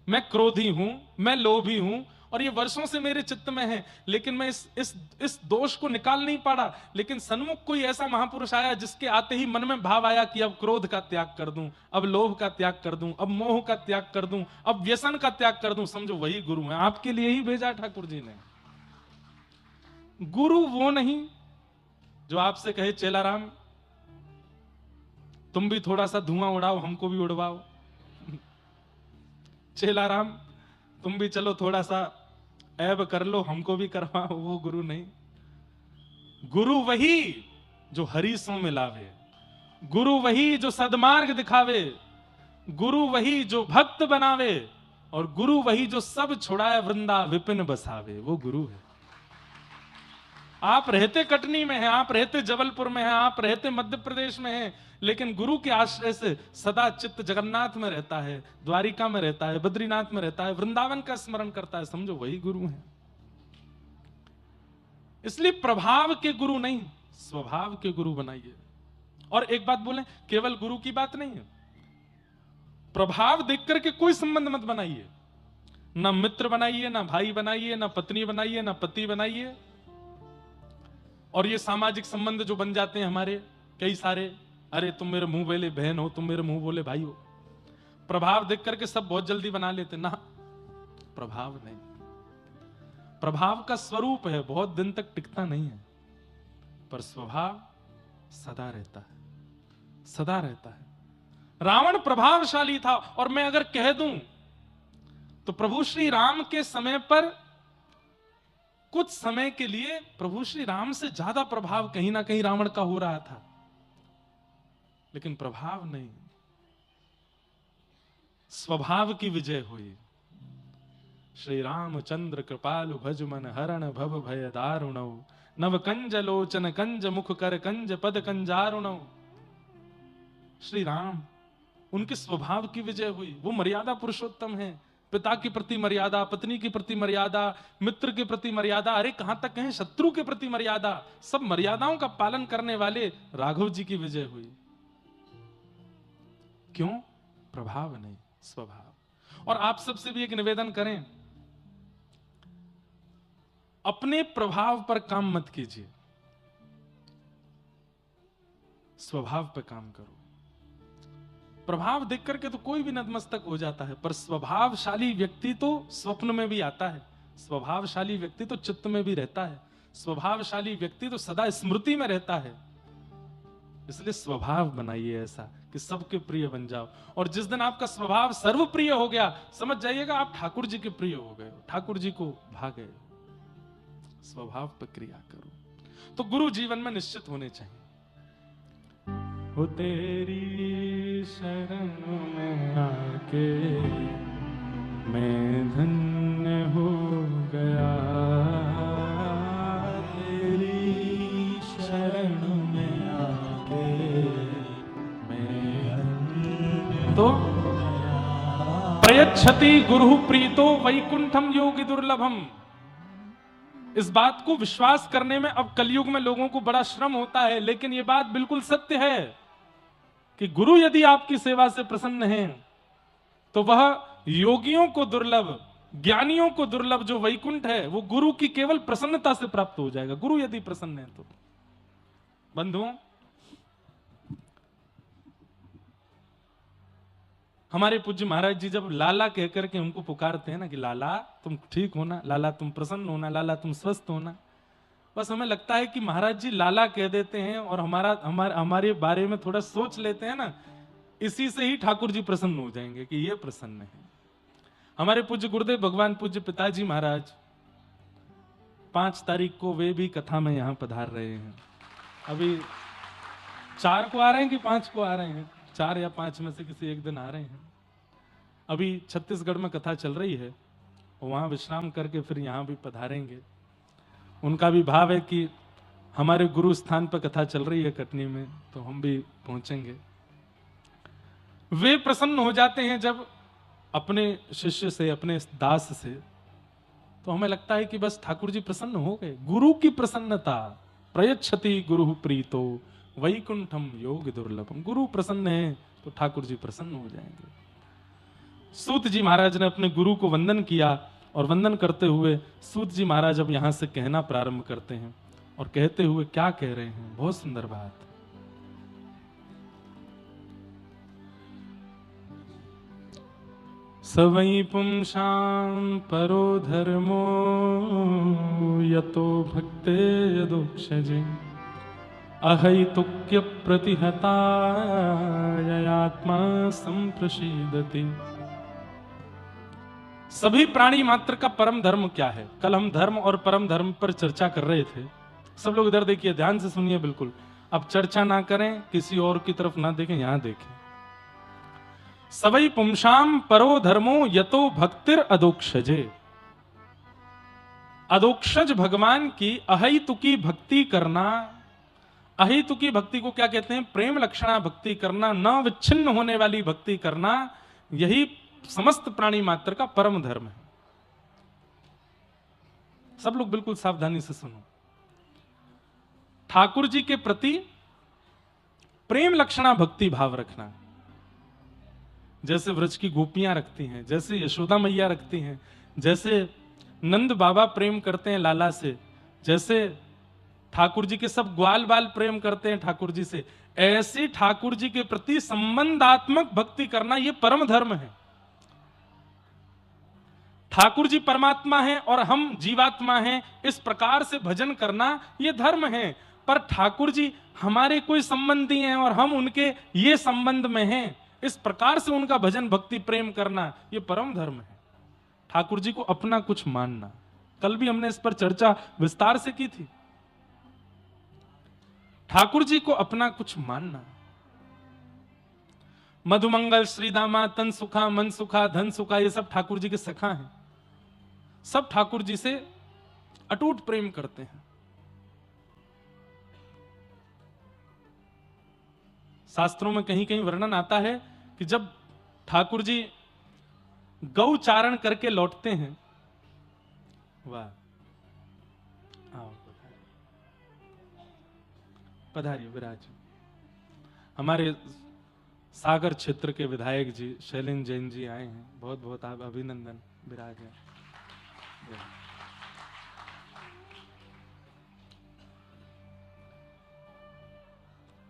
S1: मैं क्रोधी हूं, मैं लोभी हूं, और ये वर्षों से मेरे चित्त में है, लेकिन मैं इस दोष को निकाल नहीं पाड़ा। लेकिन सन्मुख कोई ऐसा महापुरुष आया जिसके आते ही मन में भाव आया कि अब क्रोध का त्याग कर दूं, अब लोभ का त्याग कर दूं, अब मोह का त्याग कर दूं, अब व्यसन का त्याग कर दूं, समझो वही गुरु है। आपके लिए ही भेजा ठाकुर जी ने। गुरु वो नहीं जो आपसे कहे चेला राम तुम भी थोड़ा सा धुआं उड़ाओ, हमको भी उड़वाओ। चेला राम तुम भी चलो थोड़ा सा ऐब कर लो, हमको भी करवाओ। वो गुरु नहीं। गुरु वही जो हरि सो मिलावे, गुरु वही जो सदमार्ग दिखावे, गुरु वही जो भक्त बनावे, और गुरु वही जो सब छुड़ाए वृंदा विपिन बसावे। वो गुरु है। आप रहते कटनी में हैं, आप रहते जबलपुर में हैं, आप रहते मध्य प्रदेश में हैं, लेकिन गुरु के आश्रय से सदा चित्त जगन्नाथ में रहता है, द्वारिका में रहता है, बद्रीनाथ में रहता है, वृंदावन का स्मरण करता है, समझो वही गुरु है। इसलिए प्रभाव के गुरु नहीं, स्वभाव के गुरु बनाइए। और एक बात बोले, केवल गुरु की बात नहीं है, प्रभाव देख करके कोई संबंध मत बनाइए। ना मित्र बनाइए, ना भाई बनाइए, ना पत्नी बनाइए, ना पति बनाइए। और ये सामाजिक संबंध जो बन जाते हैं हमारे कई सारे, अरे तुम मेरे मुंह बोले बहन हो, तुम मेरे मुंह बोले भाई हो, प्रभाव देख करके सब बहुत जल्दी बना लेते ना। प्रभाव नहीं, प्रभाव का स्वरूप है, बहुत दिन तक टिकता नहीं है, पर स्वभाव सदा रहता है, सदा रहता है। रावण प्रभावशाली था, और मैं अगर कह दूं तो प्रभु श्री राम के समय पर कुछ समय के लिए प्रभु श्री राम से ज्यादा प्रभाव कहीं ना कहीं रावण का हो रहा था, लेकिन प्रभाव नहीं, स्वभाव की विजय हुई। श्री रामचंद्र कृपालु भज मन हरण भव भय दारुणौ, नव कंज लोचन कंज मुख कर कंज पद कंजारुणौ। श्री राम, उनके स्वभाव की विजय हुई। वो मर्यादा पुरुषोत्तम है, पिता के प्रति मर्यादा, पत्नी के प्रति मर्यादा, मित्र के प्रति मर्यादा, अरे कहां तक कहें शत्रु के प्रति मर्यादा, सब मर्यादाओं का पालन करने वाले राघव जी की विजय हुई। क्यों? प्रभाव नहीं, स्वभाव। और आप सबसे भी एक निवेदन करें, अपने प्रभाव पर काम मत कीजिए, स्वभाव पर काम करो। प्रभाव देख करके तो कोई भी नतमस्तक हो जाता है, पर स्वभावशाली व्यक्ति तो स्वप्न में भी आता है, स्वभावशाली व्यक्ति तो चित्त में भी रहता है, स्वभावशाली व्यक्ति तो सदा स्मृति में रहता है। इसलिए स्वभाव बनाइए ऐसा कि सबके प्रिय बन जाओ। और जिस दिन आपका स्वभाव सर्वप्रिय हो गया, समझ जाइएगा आप ठाकुर जी के प्रिय हो गए, ठाकुर जी को भा गए। स्वभाव पर क्रिया करो। तो गुरु जीवन में निश्चित होने चाहिए। हो तेरी शरण में आके मैं धन्य हो गया, तेरी शरण में आके मैं धन्य तो प्रयच्छति गुरु प्रीतो वैकुंठम योगी दुर्लभम। इस बात को विश्वास करने में अब कलयुग में लोगों को बड़ा श्रम होता है, लेकिन यह बात बिल्कुल सत्य है कि गुरु यदि आपकी सेवा से प्रसन्न है तो वह योगियों को दुर्लभ, ज्ञानियों को दुर्लभ जो वैकुंठ है वो गुरु की केवल प्रसन्नता से प्राप्त हो जाएगा, गुरु यदि प्रसन्न है तो। बंधुओं, हमारे पूज्य महाराज जी जब लाला कहकर के हमको पुकारते हैं ना कि लाला तुम ठीक हो ना, लाला तुम प्रसन्न हो ना, लाला तुम स्वस्थ हो ना, बस हमें लगता है कि महाराज जी लाला कह देते हैं और हमारे बारे में थोड़ा सोच लेते हैं ना, इसी से ही ठाकुर जी प्रसन्न हो जाएंगे कि ये प्रसन्न है। हमारे पूज्य गुरुदेव भगवान पूज्य पिताजी महाराज 5 तारीख को वे भी कथा में यहां पधार रहे हैं। अभी 4 को आ रहे हैं कि 5 को आ रहे हैं, 4 या 5 में से किसी एक दिन आ रहे हैं। अभी छत्तीसगढ़ में कथा चल रही है, वहां विश्राम करके फिर यहां भी पधारेंगे। उनका भी भाव है कि हमारे गुरु स्थान पर कथा चल रही है कटनी में, तो हम भी पहुंचेंगे। वे प्रसन्न हो जाते हैं जब अपने शिष्य से, अपने दास से, तो हमें लगता है कि बस ठाकुर जी प्रसन्न हो गए। गुरु की प्रसन्नता, प्रयच्छति गुरु प्रीतो वैकुंठम योग दुर्लभम। गुरु प्रसन्न है तो ठाकुर जी प्रसन्न हो जाएंगे। सूत जी महाराज ने अपने गुरु को वंदन किया, और वंदन करते हुए सूत जी महाराज अब यहां से कहना प्रारंभ करते हैं, और कहते हुए क्या कह रहे हैं, बहुत सुंदर बात। सवै पुंसां परो धर्मो यतो भक्ते यदोक्षजे अहैतुक्य प्रतिहता आत्मा संप्रसीदति। सभी प्राणी मात्र का परम धर्म क्या है? कल हम धर्म और परम धर्म पर चर्चा कर रहे थे। सब लोग इधर देखिए, ध्यान से सुनिए बिल्कुल। अब चर्चा ना करें, किसी और की तरफ ना देखें, यहां देखें। सवई पुंसाम परो धर्मो यतो भक्तिर अदोक्षजे। अदोक्षज भगवान की अहितुकी भक्ति करना। अहितुकी भक्ति को क्या कहते हैं? प्रेम लक्षणा भक्ति करना, न विच्छिन्न होने वाली भक्ति करना, यही समस्त प्राणी मात्र का परम धर्म है। सब लोग बिल्कुल सावधानी से सुनो। ठाकुर जी के प्रति प्रेम लक्षणा भक्ति भाव रखना, जैसे व्रज की गोपियां रखती हैं, जैसे यशोदा मैया रखती हैं, जैसे नंद बाबा प्रेम करते हैं लाला से, जैसे ठाकुर जी के सब ग्वाल बाल प्रेम करते हैं ठाकुर जी से, ऐसी ठाकुर जी के प्रति संबंधात्मक भक्ति करना यह परम धर्म है। ठाकुर जी परमात्मा हैं और हम जीवात्मा हैं, इस प्रकार से भजन करना यह धर्म है। पर ठाकुर जी हमारे कोई संबंधी हैं और हम उनके ये संबंध में हैं, इस प्रकार से उनका भजन भक्ति प्रेम करना यह परम धर्म है। ठाकुर जी को अपना कुछ मानना, कल भी हमने इस पर चर्चा विस्तार से की थी। ठाकुर जी को अपना कुछ मानना। मधुमंगल, श्रीदामा, तन सुखा, मन सुखा, धन सुखा, ये सब ठाकुर जी के सखा हैं। सब ठाकुर जी से अटूट प्रेम करते हैं। शास्त्रों में कहीं कहीं वर्णन आता है कि जब ठाकुर जी गौ चारण करके लौटते हैं, वाह, आओ पधारिए विराज। हमारे सागर क्षेत्र के विधायक जी शैलेंद्र जैन जी आए हैं, बहुत बहुत आप अभिनंदन, विराज है।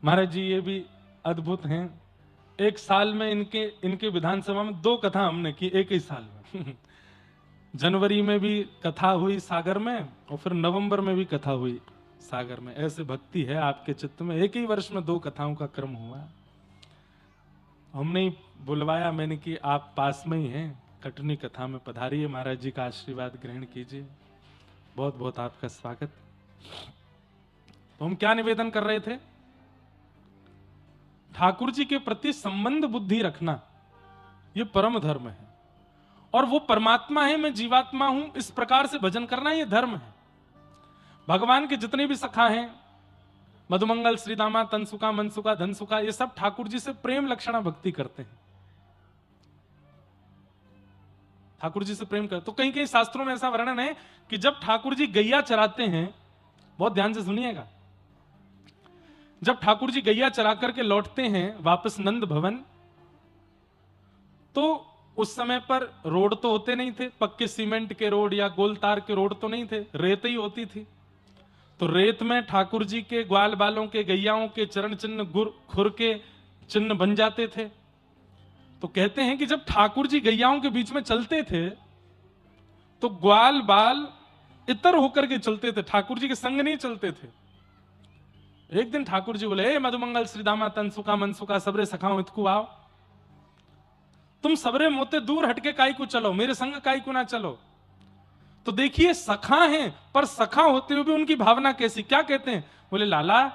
S1: महाराज जी ये भी अद्भुत हैं। एक साल में इनके विधानसभा में 2 कथा हमने की, एक ही साल में। जनवरी में भी कथा हुई सागर में और फिर नवंबर में भी कथा हुई सागर में। ऐसे भक्ति है आपके चित्त में, एक ही वर्ष में 2 कथाओं का क्रम हुआ। हमने ही बुलवाया, मैंने कि आप पास में ही हैं, कटनी कथा में पधारिए, महाराज जी का आशीर्वाद ग्रहण कीजिए। बहुत बहुत आपका स्वागत। तो हम क्या निवेदन कर रहे थे? ठाकुर जी के प्रति संबंध बुद्धि रखना यह परम धर्म है, और वो परमात्मा है, मैं जीवात्मा हूं, इस प्रकार से भजन करना यह धर्म है। भगवान के जितने भी सखा हैं, मधुमंगल, श्रीदामा, तनसुका, मनसुका, धनसुका, ये सब ठाकुर जी से प्रेम लक्षणा भक्ति करते हैं। ठाकुर जी से प्रेम कर, तो कहीं कहीं शास्त्रों में ऐसा वर्णन है कि जब ठाकुर जी गैया चराते हैं, बहुत ध्यान से सुनिएगा, जब ठाकुर जी गैया चरा करके लौटते हैं वापस नंद भवन, तो उस समय पर रोड तो होते नहीं थे, पक्के सीमेंट के रोड या गोल तार के रोड तो नहीं थे, रेत ही होती थी। तो रेत में ठाकुर जी के ग्वाल बालों के, गैयाओं के चरण चिन्ह, खुर के चिन्ह बन जाते थे। तो कहते हैं कि जब ठाकुर जी गैयाओं के बीच में चलते थे तो ग्वाल बाल इतर होकर के चलते थे, ठाकुर जी के संग नहीं चलते थे। एक दिन ठाकुर जी बोले, मधुमंगल, श्रीदामा, तनसुका, मनसुका, सबरे सखाओ इतकु आओ, तुम सबरे मोते दूर हटके काई को चलो, मेरे संग काई को ना चलो। तो देखिए सखा हैं, पर सखा होते हुए भी उनकी भावना कैसी, क्या कहते हैं? बोले लाला,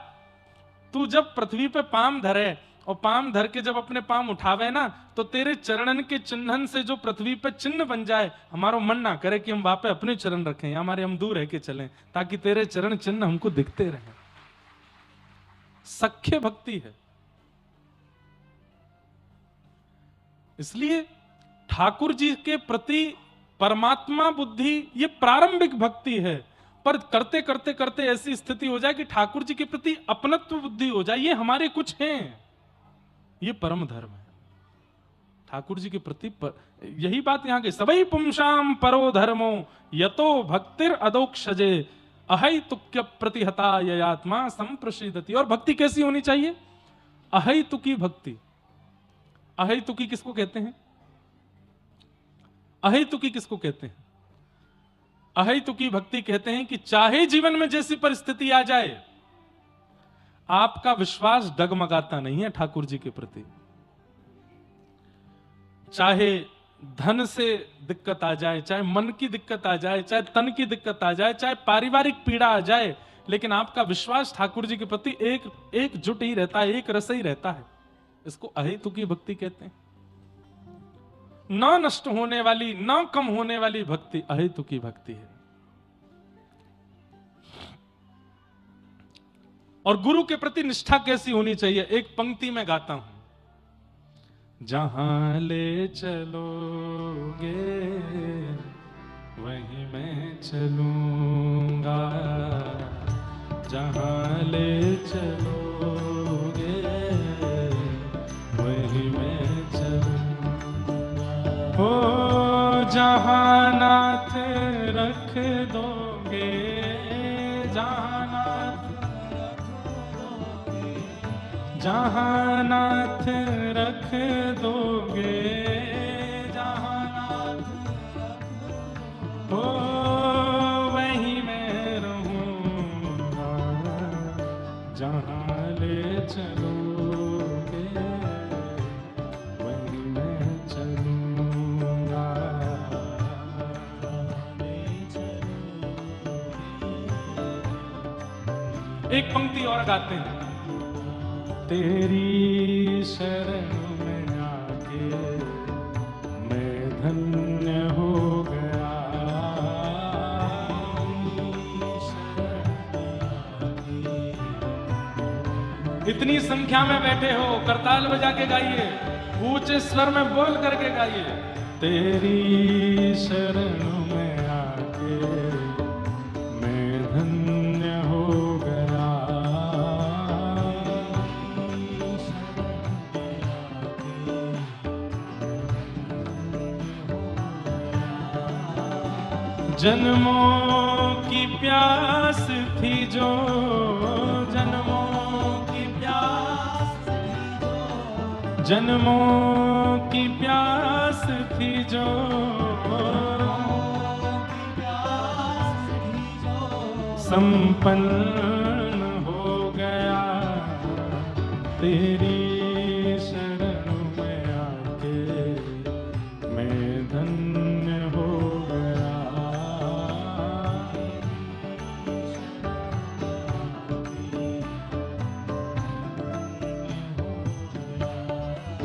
S1: तू जब पृथ्वी पे पाम धरे और पाम धर के जब अपने पाम उठावे ना, तो तेरे चरणन के चिन्हन से जो पृथ्वी पे चिन्ह बन जाए, हमारा मन ना करे कि हम वहां पे अपने चरण रखें, हमारे हम दूर रह के चलें, ताकि तेरे चरण चिन्ह हमको दिखते रहे। सख्य भक्ति है। इसलिए ठाकुर जी के प्रति परमात्मा बुद्धि ये प्रारंभिक भक्ति है, पर करते करते करते ऐसी स्थिति हो जाए कि ठाकुर जी के प्रति अपनत्व बुद्धि हो जाए, ये हमारे कुछ हैं, ये परम धर्म है। ठाकुर जी के प्रति यही बात यहां की, सबई पुंसाम परो धर्मो यतो भक्तिर अदोक्षजे अहैतुक्य प्रतिहता ययात्मा संप्रसिद्धति। और भक्ति कैसी होनी चाहिए? अहैतुकी भक्ति। अहैतुकी किसको कहते हैं? अहैतुकी किसको कहते हैं? अहैतुकी भक्ति कहते हैं कि चाहे जीवन में जैसी परिस्थिति आ जाए, आपका विश्वास डगमगाता नहीं है ठाकुर जी के प्रति। चाहे धन से दिक्कत आ जाए, चाहे मन की दिक्कत आ जाए, चाहे तन की दिक्कत आ जाए, चाहे पारिवारिक पीड़ा आ जाए, लेकिन आपका विश्वास ठाकुर जी के प्रति एकजुट ही रहता है, एक रस ही रहता है। इसको अहेतुकी भक्ति कहते हैं। न नष्ट होने वाली, न कम होने वाली भक्ति अहेतुकी भक्ति है। और गुरु के प्रति निष्ठा कैसी होनी चाहिए, एक पंक्ति में गाता हूं। जहां ले चलोगे वहीं मैं चलूंगा, जहां ले चलोगे वहीं मैं चलूंगा। हो जहां नाथ रख दोगे, जहां नाथ रख दोगे, जहां नाथ हो वहीं मैं रहूंगा, जहां ले चलोगे वहीं मैं चलूंगा। एक पंक्ति और गाते हैं। तेरी शरण में आके मैं धन्य हो गया, इतनी संख्या में बैठे हो, करताल बजा के गाइए, ऊंचे स्वर में बोल करके गाइए। तेरी शरण में आके मैं धन्य हो गया, जन्मों की प्यास थी जो, जन्मों की प्यास थी जो, जन्मों की प्यास थी जो, संपन्न हो गया। तेरी शरण में आके मैं धन्य हो गया।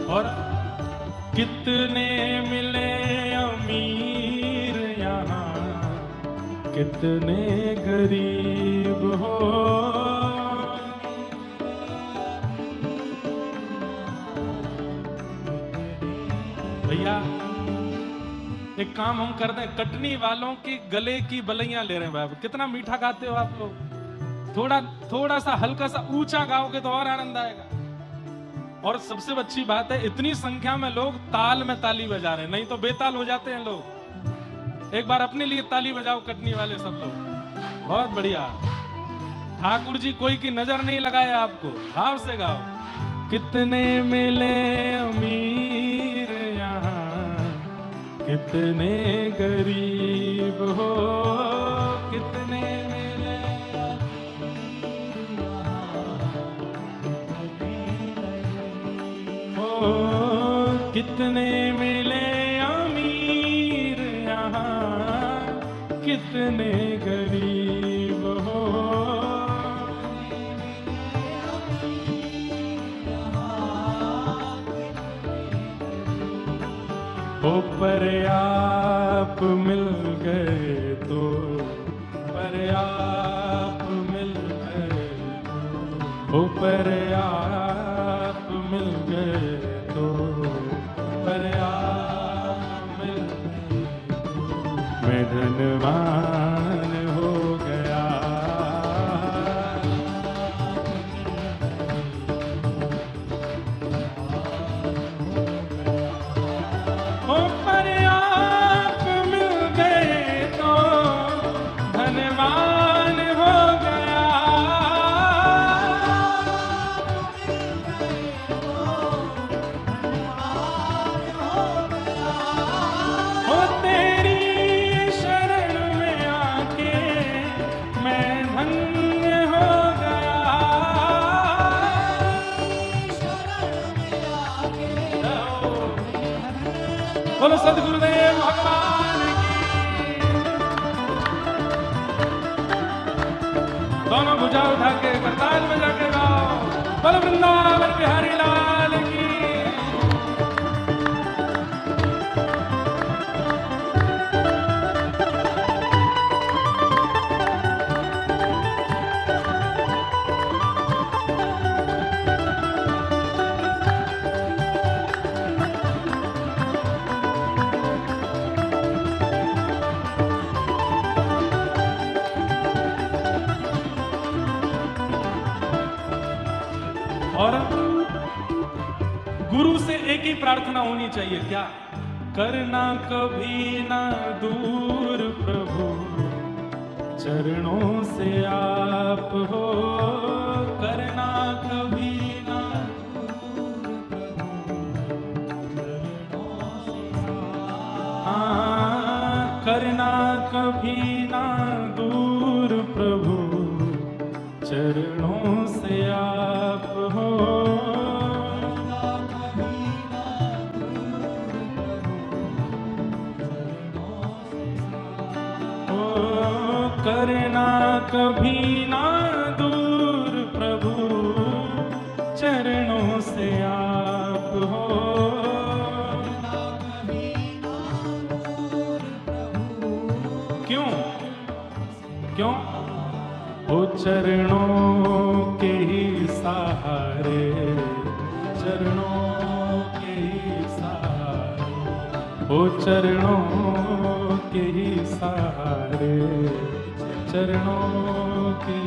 S1: और कितने मिले अमीर यहाँ, कितने गरीब हो, भैया एक काम हम कर दें, कटनी वालों की गले की बलैयां ले रहे हैं बाबू। कितना मीठा गाते हो आप लोग, थोड़ा सा हल्का सा ऊंचा गाओगे तो और आनंद आएगा। और सबसे अच्छी बात है, इतनी संख्या में लोग ताल में ताली बजा रहे हैं, नहीं तो बेताल हो जाते हैं लोग। एक बार अपने लिए ताली बजाओ कटनी वाले सब लोग, बहुत बढ़िया। ठाकुर जी कोई की नजर नहीं लगाए आपको, भाव से गाओ। कितने मिले अमीर यहाँ, कितने गरीब हो, कितने मिले हो, कितने मिले अमीर यहाँ, कितने गरीब हो। ओ पर आप मिल गए तो, पर आप मिल गए तो, ओ पर आप मिल गए तो, पर आप मिल गए तो, मैं धनवान हो गया। ओ पर आप मिल गए तो धनवान हो गया। ओ तेरी शरण में आके मैं धन्य हो गया। बोलो सद्गुरुदेव भगवान की। दोनों वृंदावन बिहारी लाल की। और गुरु से एक ही प्रार्थना होनी चाहिए, क्या? करना कभी ना दूर प्रभु, चरणों से आप हो। करना कभी ना दूर प्रभु, करना कभी ना दूर प्रभु, चरणों से आप हो। करना कभी ना दूर प्रभु, चरणों से आप हो। क्यों क्यों? ओ चरणों के ही सहारे, चरणों के ही सहारे, ओ चरणों के ही सहारे, चरणों के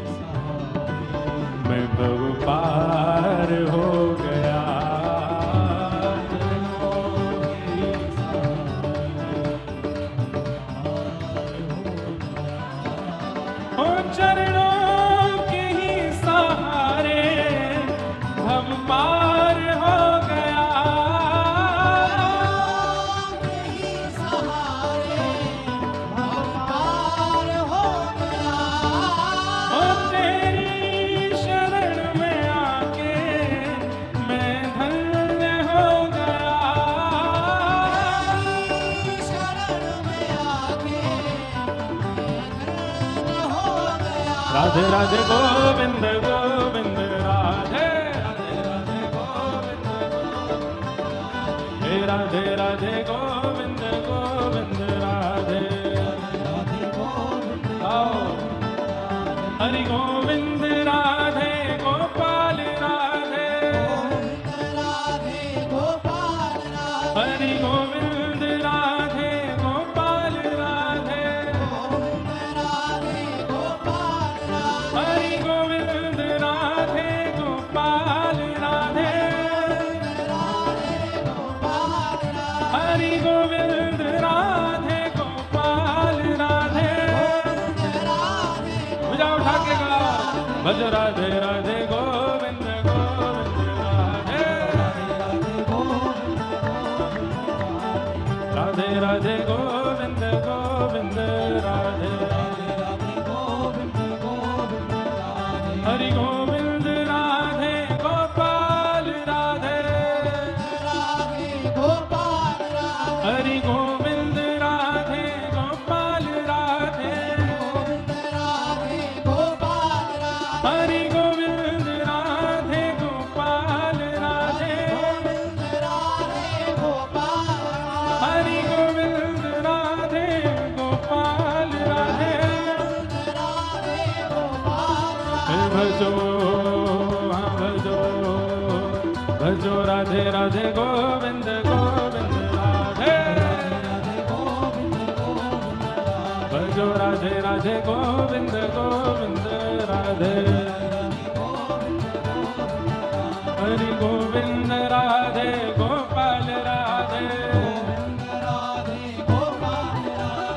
S1: सहारे मैं भव पार हो गया। चरणों के सहारे, ओ चरणों के ही सहारे भव पार हो गया। राधे राधे गोविंद गोविंद राधे, राधे राधे गोविंद गोविंद, हे राधे राधे गोविंद गोविंद राधे, राधे गोविंद। आओ हरि गोविंद राधे गोपाल राधे, राधे गोपाल राधे, हरि गोविंद राधे गोपाल राधे, हरि गोविंद राधे गोपाल राधे, हरि गोविंद राधे गोपाल राधे। भुजा उठा के गा, भज राधे राधे गोविंद गोविंद राधे, राधे राधे गोविंद गोविंद राधे, हरि गोविंद राधे गोपाल राधे, राधे गोपाल राधे, हरि गोविंद राधे गोपाल राधे, राधे गोपाल राधे, हरि गोविंद राधे गोपाल राधे, राधे गोपाल, हरि गोविंद राधे गोपाल राधे, भजो भजो भजो राधे राधे गोविंद गोविंद राधे, भजो राधे राधे गोविंद गोविंद राधे, हरि गोविंद राधे गोपाल राधे,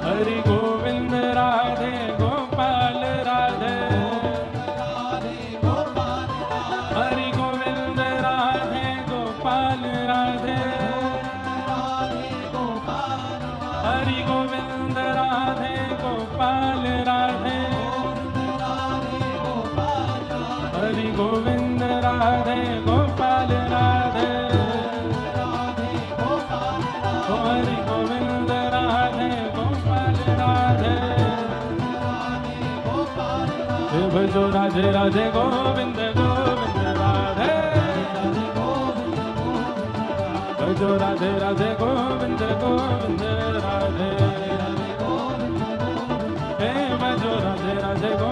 S1: हरि गोविंद राधे गोपाल राधे, हरि गोविंद राधे गोपाल राधे, हरि गोविंद राधे गोपाल राधे, हरि गोविंद राधे गोपाल राधे, हरि गोविंद राधे गोपाल राधे। भजो राधे राधे गोविंद गोविंद राधे, बजो राधे राधे गोविंद गोविंद राधे राधे गोविंद हे बजो राधे राधे गोविंद